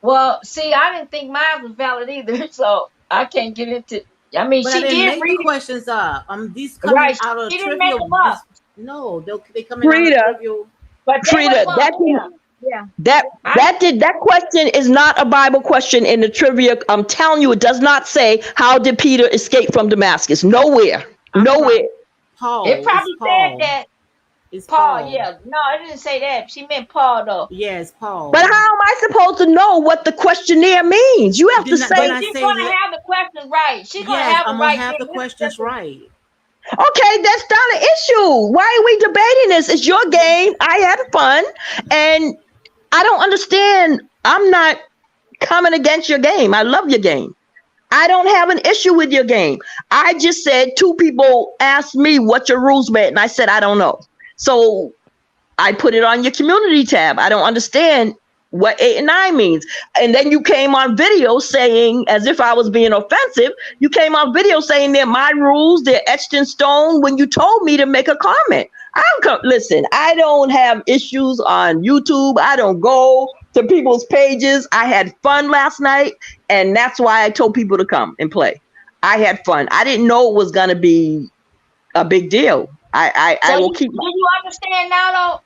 Well, see, I didn't think mine was valid either, so I can't get into. I mean, But I she didn't did make the read it questions up. These coming right. out of She didn't make trivial. them up, This no, they coming out of Frida, trivial. but they were Frida, fun. Yeah, yeah. that I that question is not a Bible question in the trivia. I'm telling you, it does not say how did Peter escape from Damascus. Nowhere, I'm nowhere. talking it Paul. It's probably said Paul. that It's Paul. Paul. Yeah, no, it didn't say that. She meant Paul though. Yes, But Paul. how am I supposed to know what the questionnaire means? You have to But Didn't say, I she's say gonna have the questions right. She's gonna yes? have I'm them gonna right have there. the This is questions just right. okay, that's not an issue. Why are we debating this? It's your game. I had fun, and I don't understand. I'm not coming against your game. I love your game. I don't have an issue with your game. I just said two people asked me what your rules meant, and I said I don't know. So I put it on your community tab. I don't understand what 8 and 9 means. And then you came on video saying, as if I was being offensive, you came on video saying they're my rules, they're etched in stone when you told me to make a comment. Listen, I don't have issues on YouTube. I don't go to people's pages. I had fun last night, and that's why I told people to come and play. I had fun. I didn't know it was going to be a big deal. I so. will You keep. do you understand now though?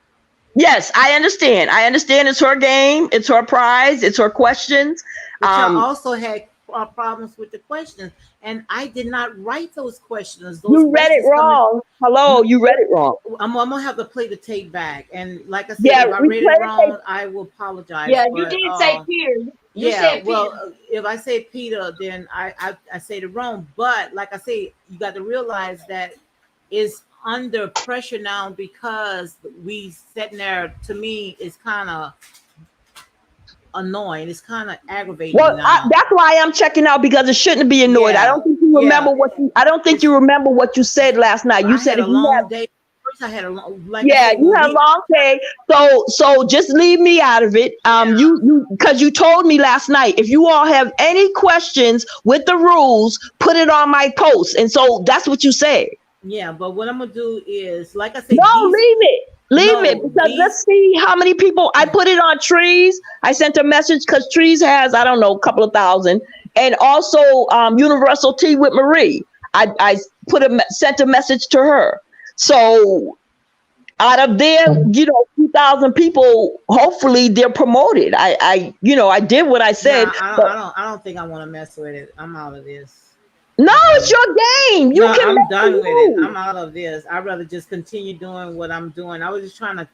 Yes, I understand. I understand it's her game, it's her prize, it's her questions. But y'all also had problems with the questions, and I did not write those questions. Those You read it questions coming. wrong. Hello, you read it wrong. I'm gonna have to play the tape back, and like I said, Yeah, if I we read play it the tape. wrong, I will apologize. Yeah, you But did say Peter. You yeah, said Peter. well, if I say Peter, then I say it wrong. But like I say, you got to realize that it's under pressure now because we sitting there. To me, it's kind of annoying. It's kind of aggravating Well, now. that's why I'm checking out because it shouldn't be annoyed. I Yeah, don't think you yeah. remember what you. I don't think It's you remember what you said last night. You I said had if a you long have, day. First, I had a long, like I yeah, say, you when had a we, long day. So just leave me out of it. yeah, You because you told me last night if you all have any questions with the rules, put it on my post, and so that's what you said. yeah. But what I'm gonna do is, like I say, No, these, leave it. Leave it no, because these, let's see how many people I put it on Trees. I sent a message because Trees has, I don't know, a couple of thousand. And also Universal Tea with Marie. I sent a message to her. So out of their, 2,000 people, hopefully they're promoted. I did what I said. nah. But I don't think I want to mess with it. I'm out of this. no, I'm out it's of, your game. You no, can I'm make the done with it. rules. I'm out of this. I'd rather just continue doing what I'm doing. I was just trying to,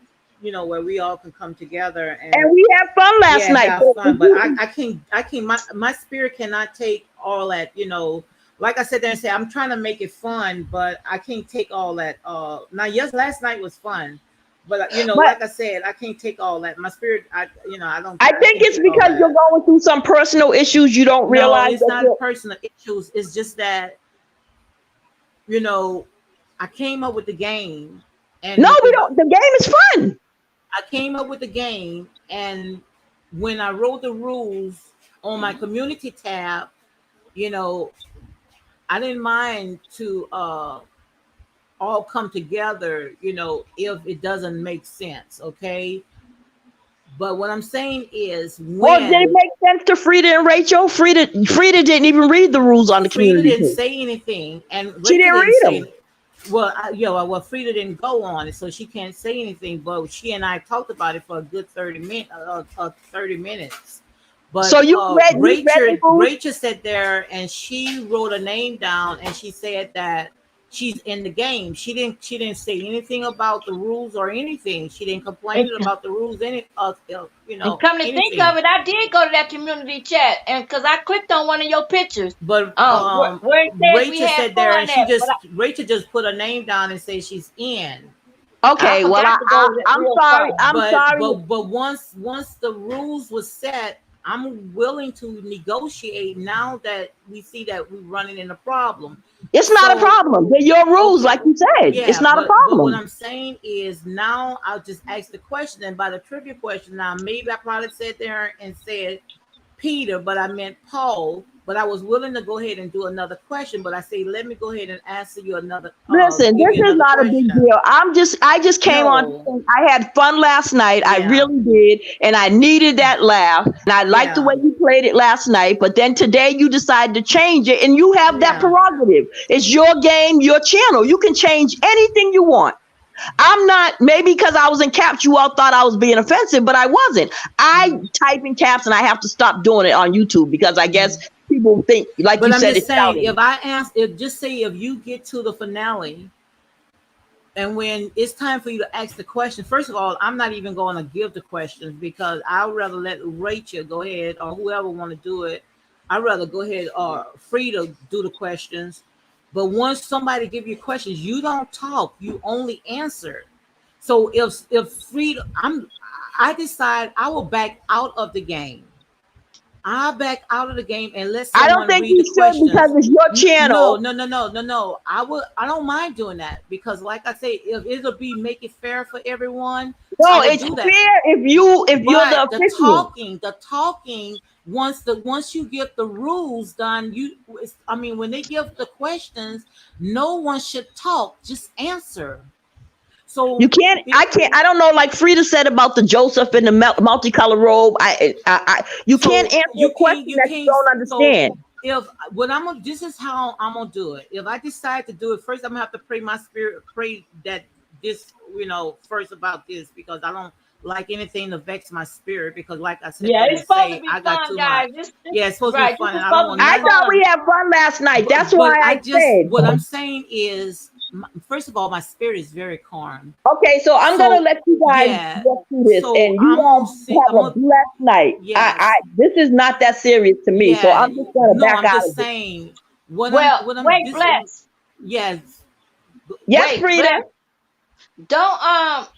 where we all can come together and And we had fun last yeah, night. have So fun. But I can't. My spirit cannot take all that. Like I said there and say, I'm trying to make it fun, but I can't take all that. Now, yes, last night was fun, but but like I said, I can't take all that. My spirit, I don't. I I think can't it's take all because you're that. going through some personal issues. You don't No, realize it's that not you're. personal issues. It's just that you know, I came up with the game, and No, we don't. The game is fun. I came up with the game, and when I wrote the rules on my community tab, you know, I didn't mind to all come together, if it doesn't make sense, okay? But what I'm saying is Well, did it when make sense to Frida and Rachel? Frida didn't even read the rules on the Frida community didn't page. say anything and She Rachel didn't didn't read say them. anything. Well, well, Frida didn't go on it, so she can't say anything. But she and I talked about it for a good 30 minutes. So But you read the rules. Rachel sat there and she wrote a name down, and she said that she's in the game. She didn't say anything about the rules or anything. She didn't And, complain about the rules, and come to think anything. of it, I did go to that community chat, and because I clicked on one of your pictures, But where it says we Rachel had sat there and fun she at, but just Rachel just put her name down and said she's in. I Okay, well, forgot to go I'm real sorry. far. I'm but sorry. but once the rules was set, I'm willing to negotiate now that we see that we're running in a problem. It's not a So problem. They're your rules, okay, like you said. It's yeah, not a but what problem. I'm saying is now I'll just ask the question, and by the trivia question now maybe I probably sat there and said Peter, but I meant Paul. But I was willing to go ahead and do another question. But I say, let me go ahead and answer you another, Listen, give this you is another not a big question. deal. I just came on. No, I had fun last night. I yeah, really did. And I needed that laugh. And I liked the yeah, way you played it last night. But then today you decided to change it. And you have that yeah. prerogative. It's your game, your channel. You can change anything you want. I'm not, maybe because I was in caps, you all thought I was being offensive, but I wasn't. I Mhm, type in caps and I have to stop doing it on YouTube because I guess mhm. people think, like But you I'm said, just it's saying, shouting. if I ask, if just say if you get to the finale and when it's time for you to ask the question, first of all, I'm not even going to give the questions because I'd rather let Rachel go ahead or whoever want to do it. I'd rather go ahead or free to do the questions. But once somebody give you questions, you don't talk, you only answer. So if free, I decide I will back out of the game. I back out of the game and let I don't someone think read you the should because questions. it's your No, channel. no, no, no, no, no. I would. I don't mind doing that because, like I say, if it'll be make it fair for everyone, I No, would it's do that. fair if you're But the official. the talking, once you get the rules done, I mean, when they give the questions, no one should talk. Just answer. You So, can't. it, I can't. I don't know. Like Frida said about the Joseph in the multicolored robe. You can't so answer a question you that you can't. don't So understand. if what I'm gonna, this is how I'm gonna do it. If I decide to do it first, I'm gonna have to pray my spirit, pray that this, first about this because I don't like anything to vex my spirit because, like I said, Yeah, and it's supposed to say be I got fun, too much. guys. This Yeah, it's supposed to be right. This fun, is and I don't supposed to want be I nothing. thought we fun. had fun last night. That's But why I I just said. what I'm saying is, first of all, my spirit is very calm. Okay, so I'm gonna So let you guys yeah, walk through this, so and you I'm gonna all say have I'm a gonna blessed night. I yes. this is not that serious to me, so Yeah, I'm just gonna no, back I'm out just of it. saying Well, what I'm wait, this bless. yes, Yes, Wait, Frida. bless. Don't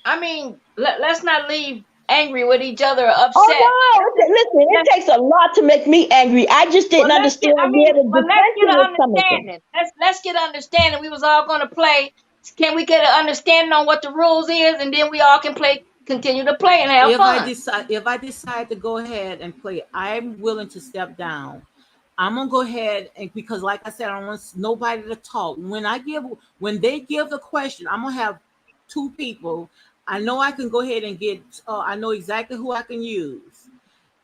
I mean, let's not leave angry with each other or Oh upset. no! Listen, it Let's takes a lot to make me angry. I just well, didn't let's get. understand I where mean, the well, let's get dissension an was coming from. understanding. Let's get an understanding. We was all gonna play. Can we get an understanding on what the rules is, and then we all can play, continue to play and have fun. if I decide to go ahead and play, I'm willing to step down. I'm gonna go ahead and because, like I said, I don't want nobody to talk. When they give the question, I'm gonna have two people. I know I can go ahead and get. I know exactly who I can use.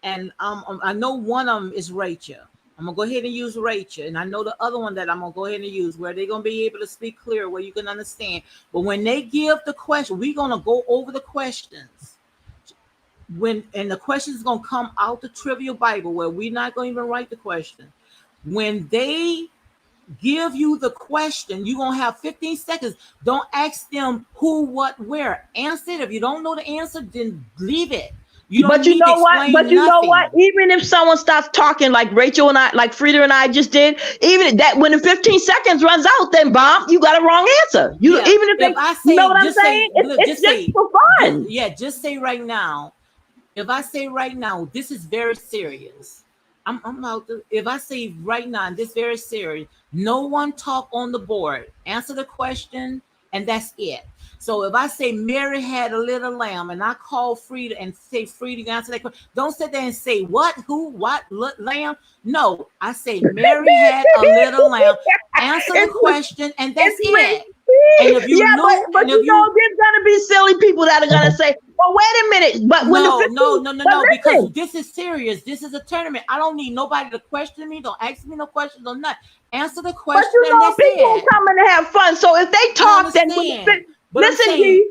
And I know one of them is Rachel. I'm gonna go ahead and use Rachel, and I know the other one that I'm gonna go ahead and use where they're gonna be able to speak clear, where you can understand. But when they give the question, we're gonna go over the questions. And the questions gonna come out the trivial Bible, where we're not gonna even write the question. When they give you the question, you're gonna have 15 seconds. Don't ask them who, what, where. Answer it. If you don't know the answer, then leave it. You don't But you need to know what? But explain you know what? nothing. Even if someone starts talking like Rachel and I, like Frida and I just did, even that when the 15 seconds runs out, then bomb, you got a wrong answer. You Yeah, even if they, if I you know say, what I'm just saying? say, It's just just say, for fun. yeah, just say right now. If I say right now, this is very serious. I'm out. If I say right now, this very serious. No one talk on the board. Answer the question, and that's it. So if I say Mary had a little lamb, and I call Frida and say Frida, you answer that question. Don't sit there and say what, who, what, lamb. No, I say Mary had a little lamb. Answer the It's question, and that's it's it. And if you yeah, lose, but and you if know you there's gonna be silly people that are gonna say, "Well, wait a minute," but when the no, 15, no, no, no, but no, because listen, this is serious. This is a tournament. I don't need nobody to question me. Don't ask me no questions or nothing. Answer the but question you and know that's people it. coming to have fun. So if they I talk, then understand. But I'm listen, saying, D,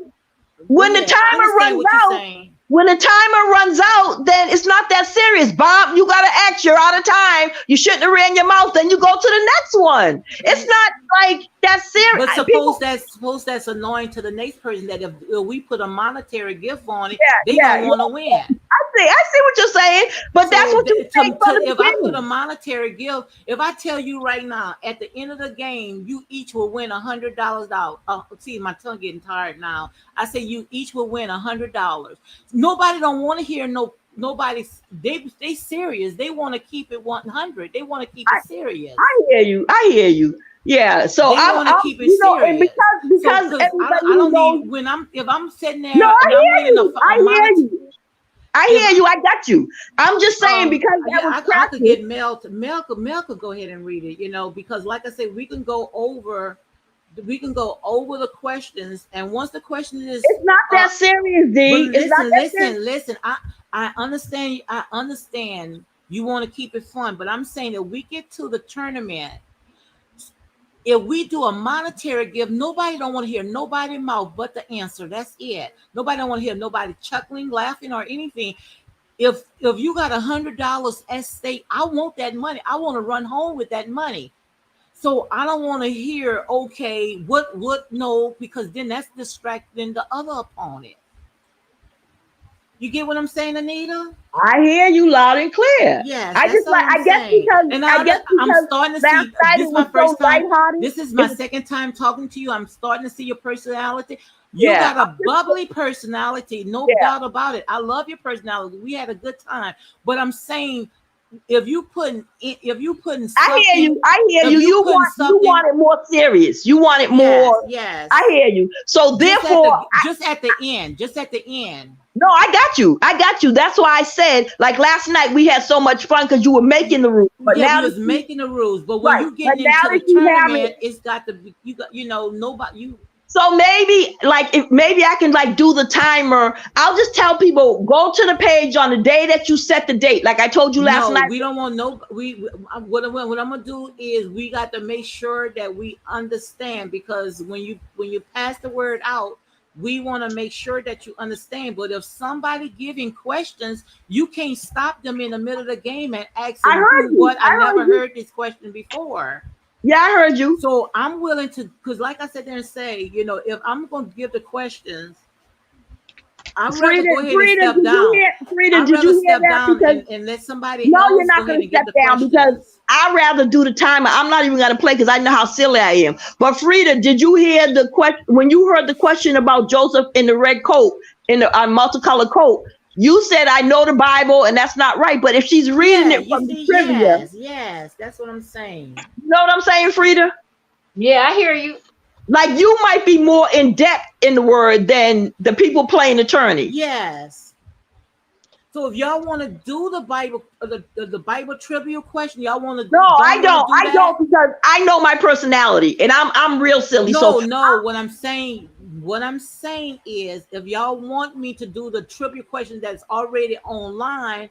go when the ahead. I timer understand runs what you're out, saying. when the timer runs out, then it's not that serious. Bob, you gotta act. You're out of time. You shouldn't have ran your mouth. Then you go to the next one. It's not like that serious. But People, suppose that's annoying to the next person that if we put a monetary gift on it, yeah, they yeah, gonna want to yeah. win. I see what you're saying, but that's So what you say from the if I put a beginning. monetary gift, if I tell you right now, at the end of the game, you each will win $100 out. See, my tongue getting tired now. I say you each will win $100. Nobody don't want to hear nobody. They serious. They want to keep it 100. They want to keep I, it serious. I hear you. I hear you. Yeah. So They want to keep it you know, and serious. So because because everybody I who don't knows. need when I'm if I'm sitting No, there I and I'm hear winning you. a I hear monetary. you. I hear you. I got you. I'm just saying because that yeah, was I could practice. get Mel could go ahead and read it, because like I said, we can go over the questions, and once the question is It's not uh that serious, but D. It's not listen, that serious. I understand, you want to keep it fun, but I'm saying that we get to the tournament. If we do a monetary gift, nobody don't want to hear nobody mouth but the answer. That's it. Nobody don't want to hear nobody chuckling, laughing, or anything. If you got $100 at stake, I want that money. I want to run home with that money. So I don't want to hear, okay, what no, because then that's distracting the other opponent. You get what I'm saying, Anita? I hear you loud and clear. Yes, I that's just all like I'm I guess saying. because And I guess I'm because starting to last see, night this it is was my so first time. lighthearted. This is It my was, second time talking to you. I'm starting to see your personality. You yeah, got a bubbly personality, no yeah. doubt about it. I love your personality. We had a good time. But I'm saying, if you putting I hear something, you. I hear if you. you putting You something, want it more serious. You want it yes, more. I yes. hear you. So Just at therefore, the just at the end, just at the end. no, I got you. I got you. That's why I said, like last night, we had so much fun because you were making the rules. But Yeah, now we that was you, making the rules, but when right, you but getting now into the that you have it, tournament, it's got to be, nobody you. so maybe like if maybe I can like do the timer. I'll just tell people go to the page on the day that you set the date. Like I told you last No, night. we don't want no. What I'm gonna do is we got to make sure that we understand, because when you pass the word out, we want to make sure that you understand. But if somebody giving questions, you can't stop them in the middle of the game and ask I them heard who you. what. I I heard never you. heard this question before. Yeah, I heard you. So I'm willing to, because like I said there and say, if I'm going to give the questions, I'd rather Frida, go ahead and Frida, step did you down. hear? Frida, I'd did rather you hear step that? down Because and let somebody no, you're else go not ahead going to and step give the down because questions. I'd rather do the timer. I'm not even going to play because I know how silly I am. But Frida, did you hear the question when you heard the question about Joseph in the red coat, in the multicolored coat? You said, I know the Bible, and that's not right. But if she's reading Yeah, it you from the see, trivia, yes, yes, that's what I'm saying. you know what I'm saying, Frida? Yeah, I hear you. Like you might be more in depth in the word than the people playing attorney. Yes. So if y'all want to do the Bible, the Bible trivia question, y'all want to No, I don't want to don't. do I that? don't because I know my personality and I'm real silly. So No, no. What I'm saying is, if y'all want me to do the trivia question that's already online,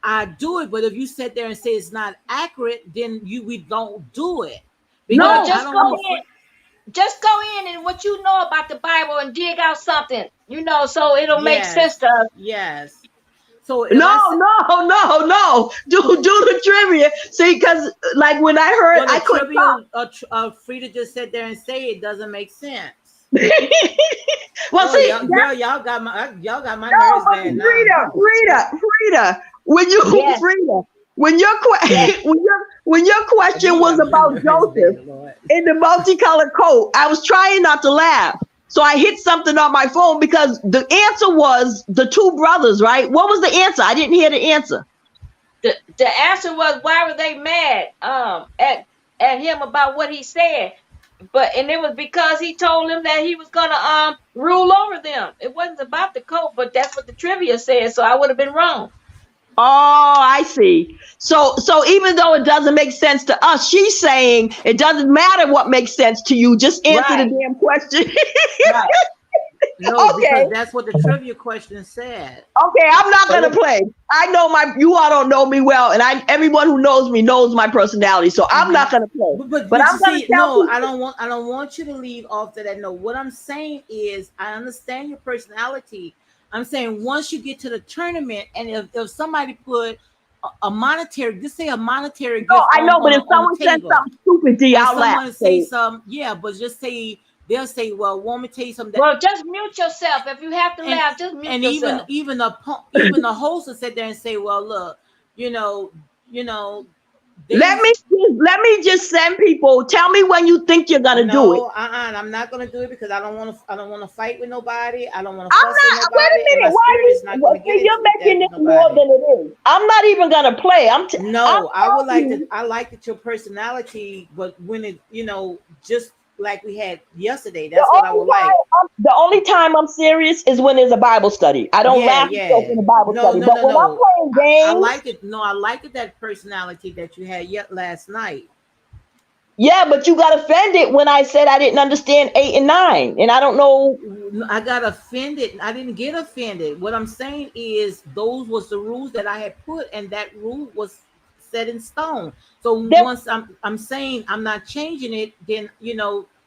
I do it. But if you sit there and say it's not accurate, then we don't do it, because Well, no, I just don't go want in. to. Just go in and what you know about the Bible and dig out something, so it'll make sense Yes, to us. yes. So if no, I say, no. Do the trivia. See, because like when I heard well, the I couldn't talk. trivia, Frida just sit there and say it doesn't make sense. Well, Oh, see, y'all, that, girl, y'all got my no, nerves but bad now. Frida, when you Yes. Frida, when your when your question Anita was got my about nerves Joseph bad, Lord. in the multicolored coat, I was trying not to laugh. So I hit something on my phone because the answer was the two brothers, right? What was the answer? I didn't hear the answer. The answer was, why were they mad at him about what he said? And it was because he told them that he was gonna rule over them. It wasn't about the coat, but that's what the trivia said. So I would have been wrong. Oh, I see. So even though it doesn't make sense to us, she's saying it doesn't matter what makes sense to you. Just answer the Right, damn question. right. No, Okay. because that's what the trivia question said. Okay, I'm not But gonna play. I know you all don't know me well, and everyone who knows me knows my personality, so I'm Hmm. not gonna play. But But but you I'm gonna see, tell no, I people don't want I don't want you to leave off to that. No, what I'm saying is, I understand your personality. I'm saying once you get to the tournament, and if somebody put a monetary, just say a monetary no, gift I know, but if on the someone says table, something stupid to you, and I'll laugh. someone say So some, yeah, but just say, they'll say, well, want me to tell you something that, Well, just mute yourself. If you have to and laugh, just mute and even yourself. even the host will sit there and say, well, look, you know, you know, let they. me just send people. Tell me when you think you're gonna do it. No, I'm not gonna do it, because I don't want to fight with nobody. I don't want to I'm fuss with not. Wait a nobody, and my minute. Why spirit you? is not Well, gonna get see, you're into it that making with this more nobody. than it is. I'm not even gonna play. I'm No, I would telling like to. you. I like that your personality, but when it, just like we had yesterday. The That's what I only would like. time the only time I'm serious is when there's a Bible study. I don't Yeah, laugh and joke yeah. in a Bible No, study. no, But no, when I'm no. playing I games, like it. No, I like it, that personality that you had yet last night. yeah, but you got offended when I said I didn't understand 8 and 9. And I don't know. I got offended. I didn't get offended. What I'm saying is those was the rules that I had put, and that rule was set in stone. So Then, once I'm saying I'm not changing it, then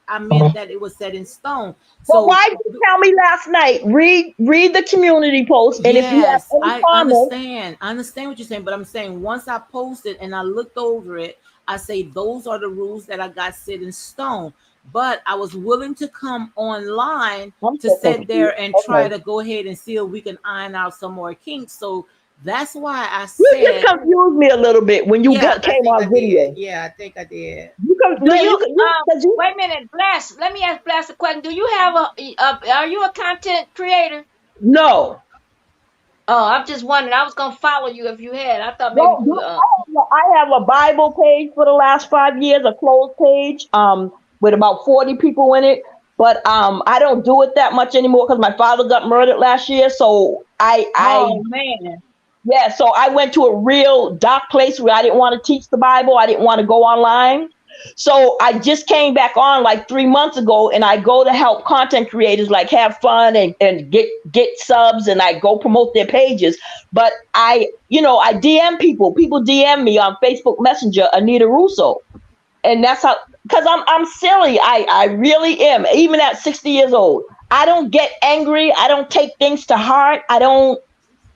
I meant that it was set in stone. but So why did you tell me last night? Read the community post, and if you have yes, any I comments, understand. I understand what you're saying, but I'm saying once I posted and I looked over it, I say those are the rules that I got set in stone. But I was willing to come online I'm to so sit confused. there and try Okay. to go ahead and see if we can iron out some more kinks. So that's why I You just said, confused me a little bit when you yeah, I came think I on did. video. Yeah, I think I did. You can Do no, you you because you wait a minute, Bless? Let me ask Bless a question. Do you have are you a content creator? no. Oh, I'm just wondering. I was gonna follow you if you had. I thought maybe No, you I have a Bible page for the last 5 years, a closed page, with about 40 people in it. But I don't do it that much anymore because my father got murdered last year. So oh man. yeah, so I went to a real dark place where I didn't want to teach the Bible. I didn't want to go online. So I just came back on like 3 months ago, and I go to help content creators like have fun and get subs, and I go promote their pages. But I DM people. People DM me on Facebook Messenger, Anita Russo. And that's how, because I'm silly. I really am. Even at 60 years old, I don't get angry. I don't take things to heart. I don't,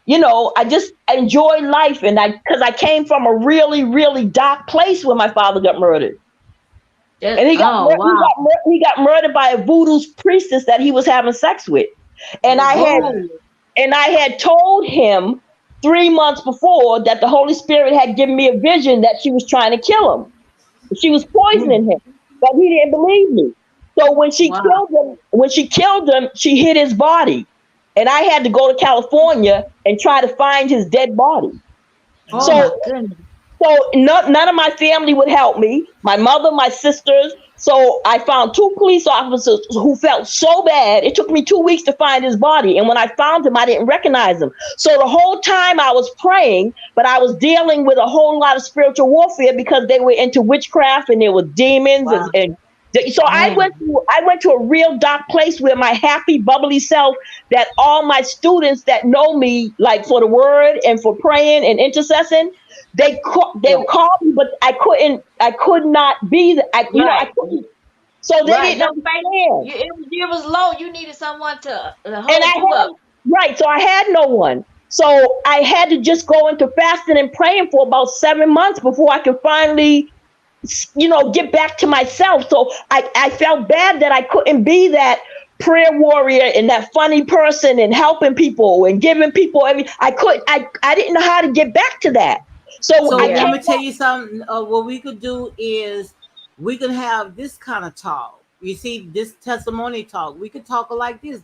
I just enjoy life. And because I came from a really, really dark place when my father got murdered. Just And oh wow. he got murdered by a voodoo priestess that he was having sex with. And Oh I had Oh God. and I had told him 3 months before that the Holy Spirit had given me a vision that she was trying to kill him. She was Mm. poisoning him, but he didn't believe me. So wow. when she killed him, she hid his body, and I had to go to California and try to find his dead body. Oh So my goodness. none of my family would help me. My mother, my sisters. So I found two police officers who felt so bad. It took me 2 weeks to find his body. And when I found him, I didn't recognize him. So the whole time I was praying, but I was dealing with a whole lot of spiritual warfare because they were into witchcraft and there were demons Wow. and so Man. I went to a real dark place where my happy, bubbly self, that all my students that know me, like for the word and for praying and intercessing, they Yeah. called me, but I could not be I Right. couldn't. So they Right. didn't Your faith, understand, it was low. You needed someone to and I hold you had up. right. So I had no one. So I had to just go into fasting and praying for about 7 months before I could finally, get back to myself. So I felt bad that I couldn't be that prayer warrior and that funny person and helping people and giving people I didn't know how to get back to that. So So I Yeah. let came me tell you something. What we could do is we can have this kind of talk. You see, this testimony talk. We could talk like this.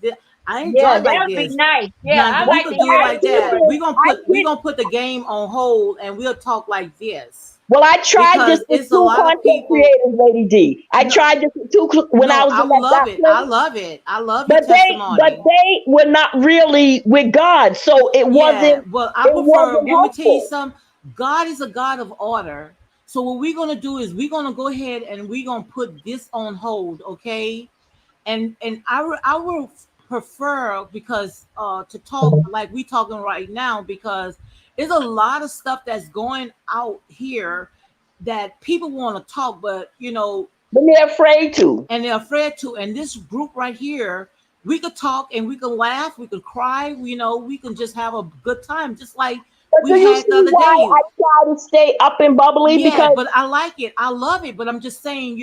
I Yeah, enjoy that like would be this. nice. Yeah, Now I well, we like to could well, do it hear I like your did that. story. this. I We did gonna put the game on hold and we'll talk like this Well, I tried this because with it's a two lot of content people. creators, Lady D. I No, tried this with two when I no, was I in that love dark it. I place, love it. I love your but testimony. they were not really with God, so Yeah, well, I it prefer. wasn't Want me to tell you helpful. something? God is a God of order. So what we're gonna do is we're gonna go ahead and we're gonna put this on hold, okay? And I will prefer because to talk like we talking right now because there's a lot of stuff that's going out here that people want to talk, but But they're afraid to. and they're afraid to. And this group right here, we could talk and we can laugh, we can cry, we can just have a good time, just like But we do you had the see other why day. I try to stay up and bubbly? Yeah, Because but I like it. I love it. But I'm just saying,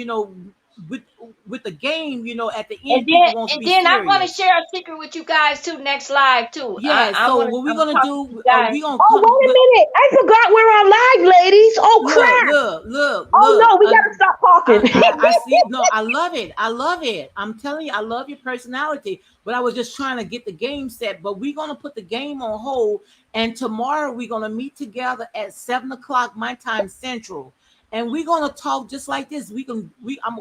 with with the game, at the And end, then people want to and be then I want to serious. share a secret with you guys too next live too. I Yeah. I So want to what we're gonna talk to you do? guys. We gonna oh, come. wait a minute, I forgot we're on live, ladies. Oh Look, crap! look, look, Oh look. no, we gotta stop talking. I see. No, I love it. I love it. I'm telling you, I love your personality. But I was just trying to get the game set. But we're gonna put the game on hold. And tomorrow we're gonna meet together at 7 o'clock my time central. And we're gonna talk just like this. We can. We. I'm.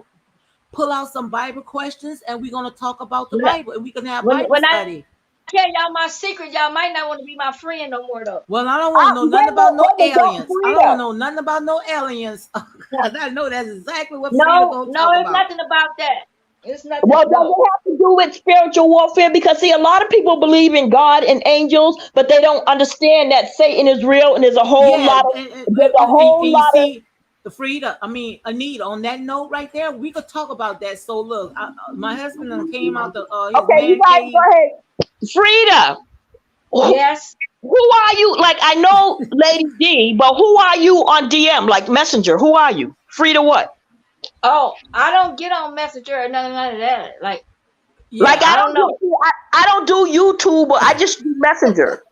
pull out some Bible questions, and we're gonna talk about the When I, Bible, and we can have when, Bible when I study. tell y'all my secret, y'all might not want to be my friend no more though. Well, I don't want to know nothing about no Don't aliens. I don't want Frida. to know nothing about no aliens, No, because I know that's exactly what Frida no, gonna no, talk it's about. nothing about that. It's nothing. Well, does No, it have to do with spiritual warfare? Because see, a lot of people believe in God and angels, but they don't understand that Satan is real, and Yeah, there's a whole and you lot of. see, the Frida, I mean Anita. On that note, right there, we could talk about that. So look, my husband done came out the his Okay, you man guys go cave. ahead. Frida, yes. who are you? Like, I know Lady D, but who are you on DM, like Messenger? Who are you? Frida what? Oh, I don't get on Messenger or none of that. Like, Like, Yeah. I don't know. I don't do YouTube, but I just do Messenger.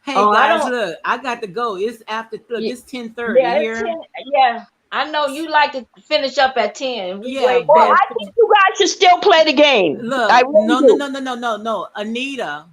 Hey Oh, I guys, don't. look, I got to go. It's after. Look, y- it's 10:30 Yeah, it's here. 10. Yeah, I know you like to finish up at 10. We Yeah, way Well, past but I think 10. you guys should still play the game. I look, really do. no. Anita.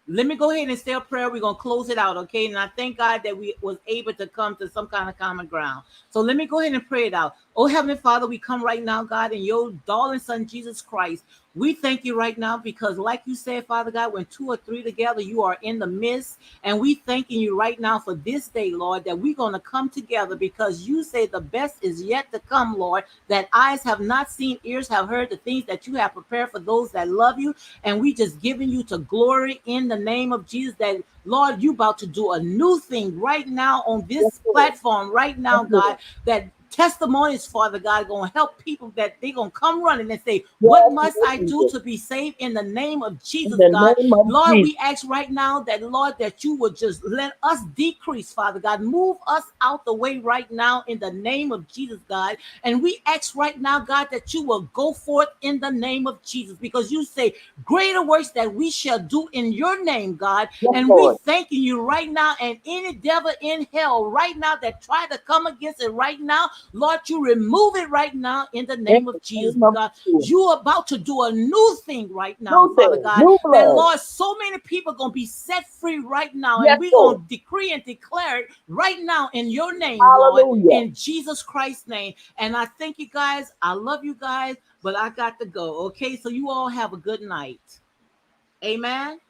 Let me go ahead and say a prayer. We're gonna close it out, okay? And I thank God that we was able to come to some kind of common ground. So let me go ahead and pray it out. Oh Heavenly Father, we come right now, God, in your darling Son Jesus Christ. We thank you right now because, like you said, Father God, when two or three together, you are in the midst. And we thanking you right now for this day, Lord, that we're going to come together because you say the best is yet to come, Lord, that eyes have not seen, ears have heard the things that you have prepared for those that love you. And we just giving you to glory in the name of Jesus that, Lord, you about to do a new thing right now on Yes, this Lord. platform right Yes, now, Lord. God, that testimonies, Father God, going to help people that they're going to come running and say, what Yes, must Lord I do Jesus. to be saved in the name of In Jesus, the God? name of Lord, Jesus. we ask right now that, Lord, that you would just let us decrease, Father God. Move us out the way right now in the name of Jesus, God. And we ask right now, God, that you will go forth in the name of Jesus because you say, greater works that we shall do in your name, God. Yes, And we Lord. thanking you right now, and any devil in hell right now that try to come against it right now, Lord, you remove it right now in the In name of the Jesus, name of God. Jesus. You're about to do a new thing right now, New Father thing, God. new That, blood. Lord, so many people going to be set free right now, and Yes, we're Lord. going to decree and declare it right now in your name, Lord, Hallelujah. in Jesus Christ's name. And I thank you guys. I love you guys, but I got to go. Okay, so you all have a good night. Amen.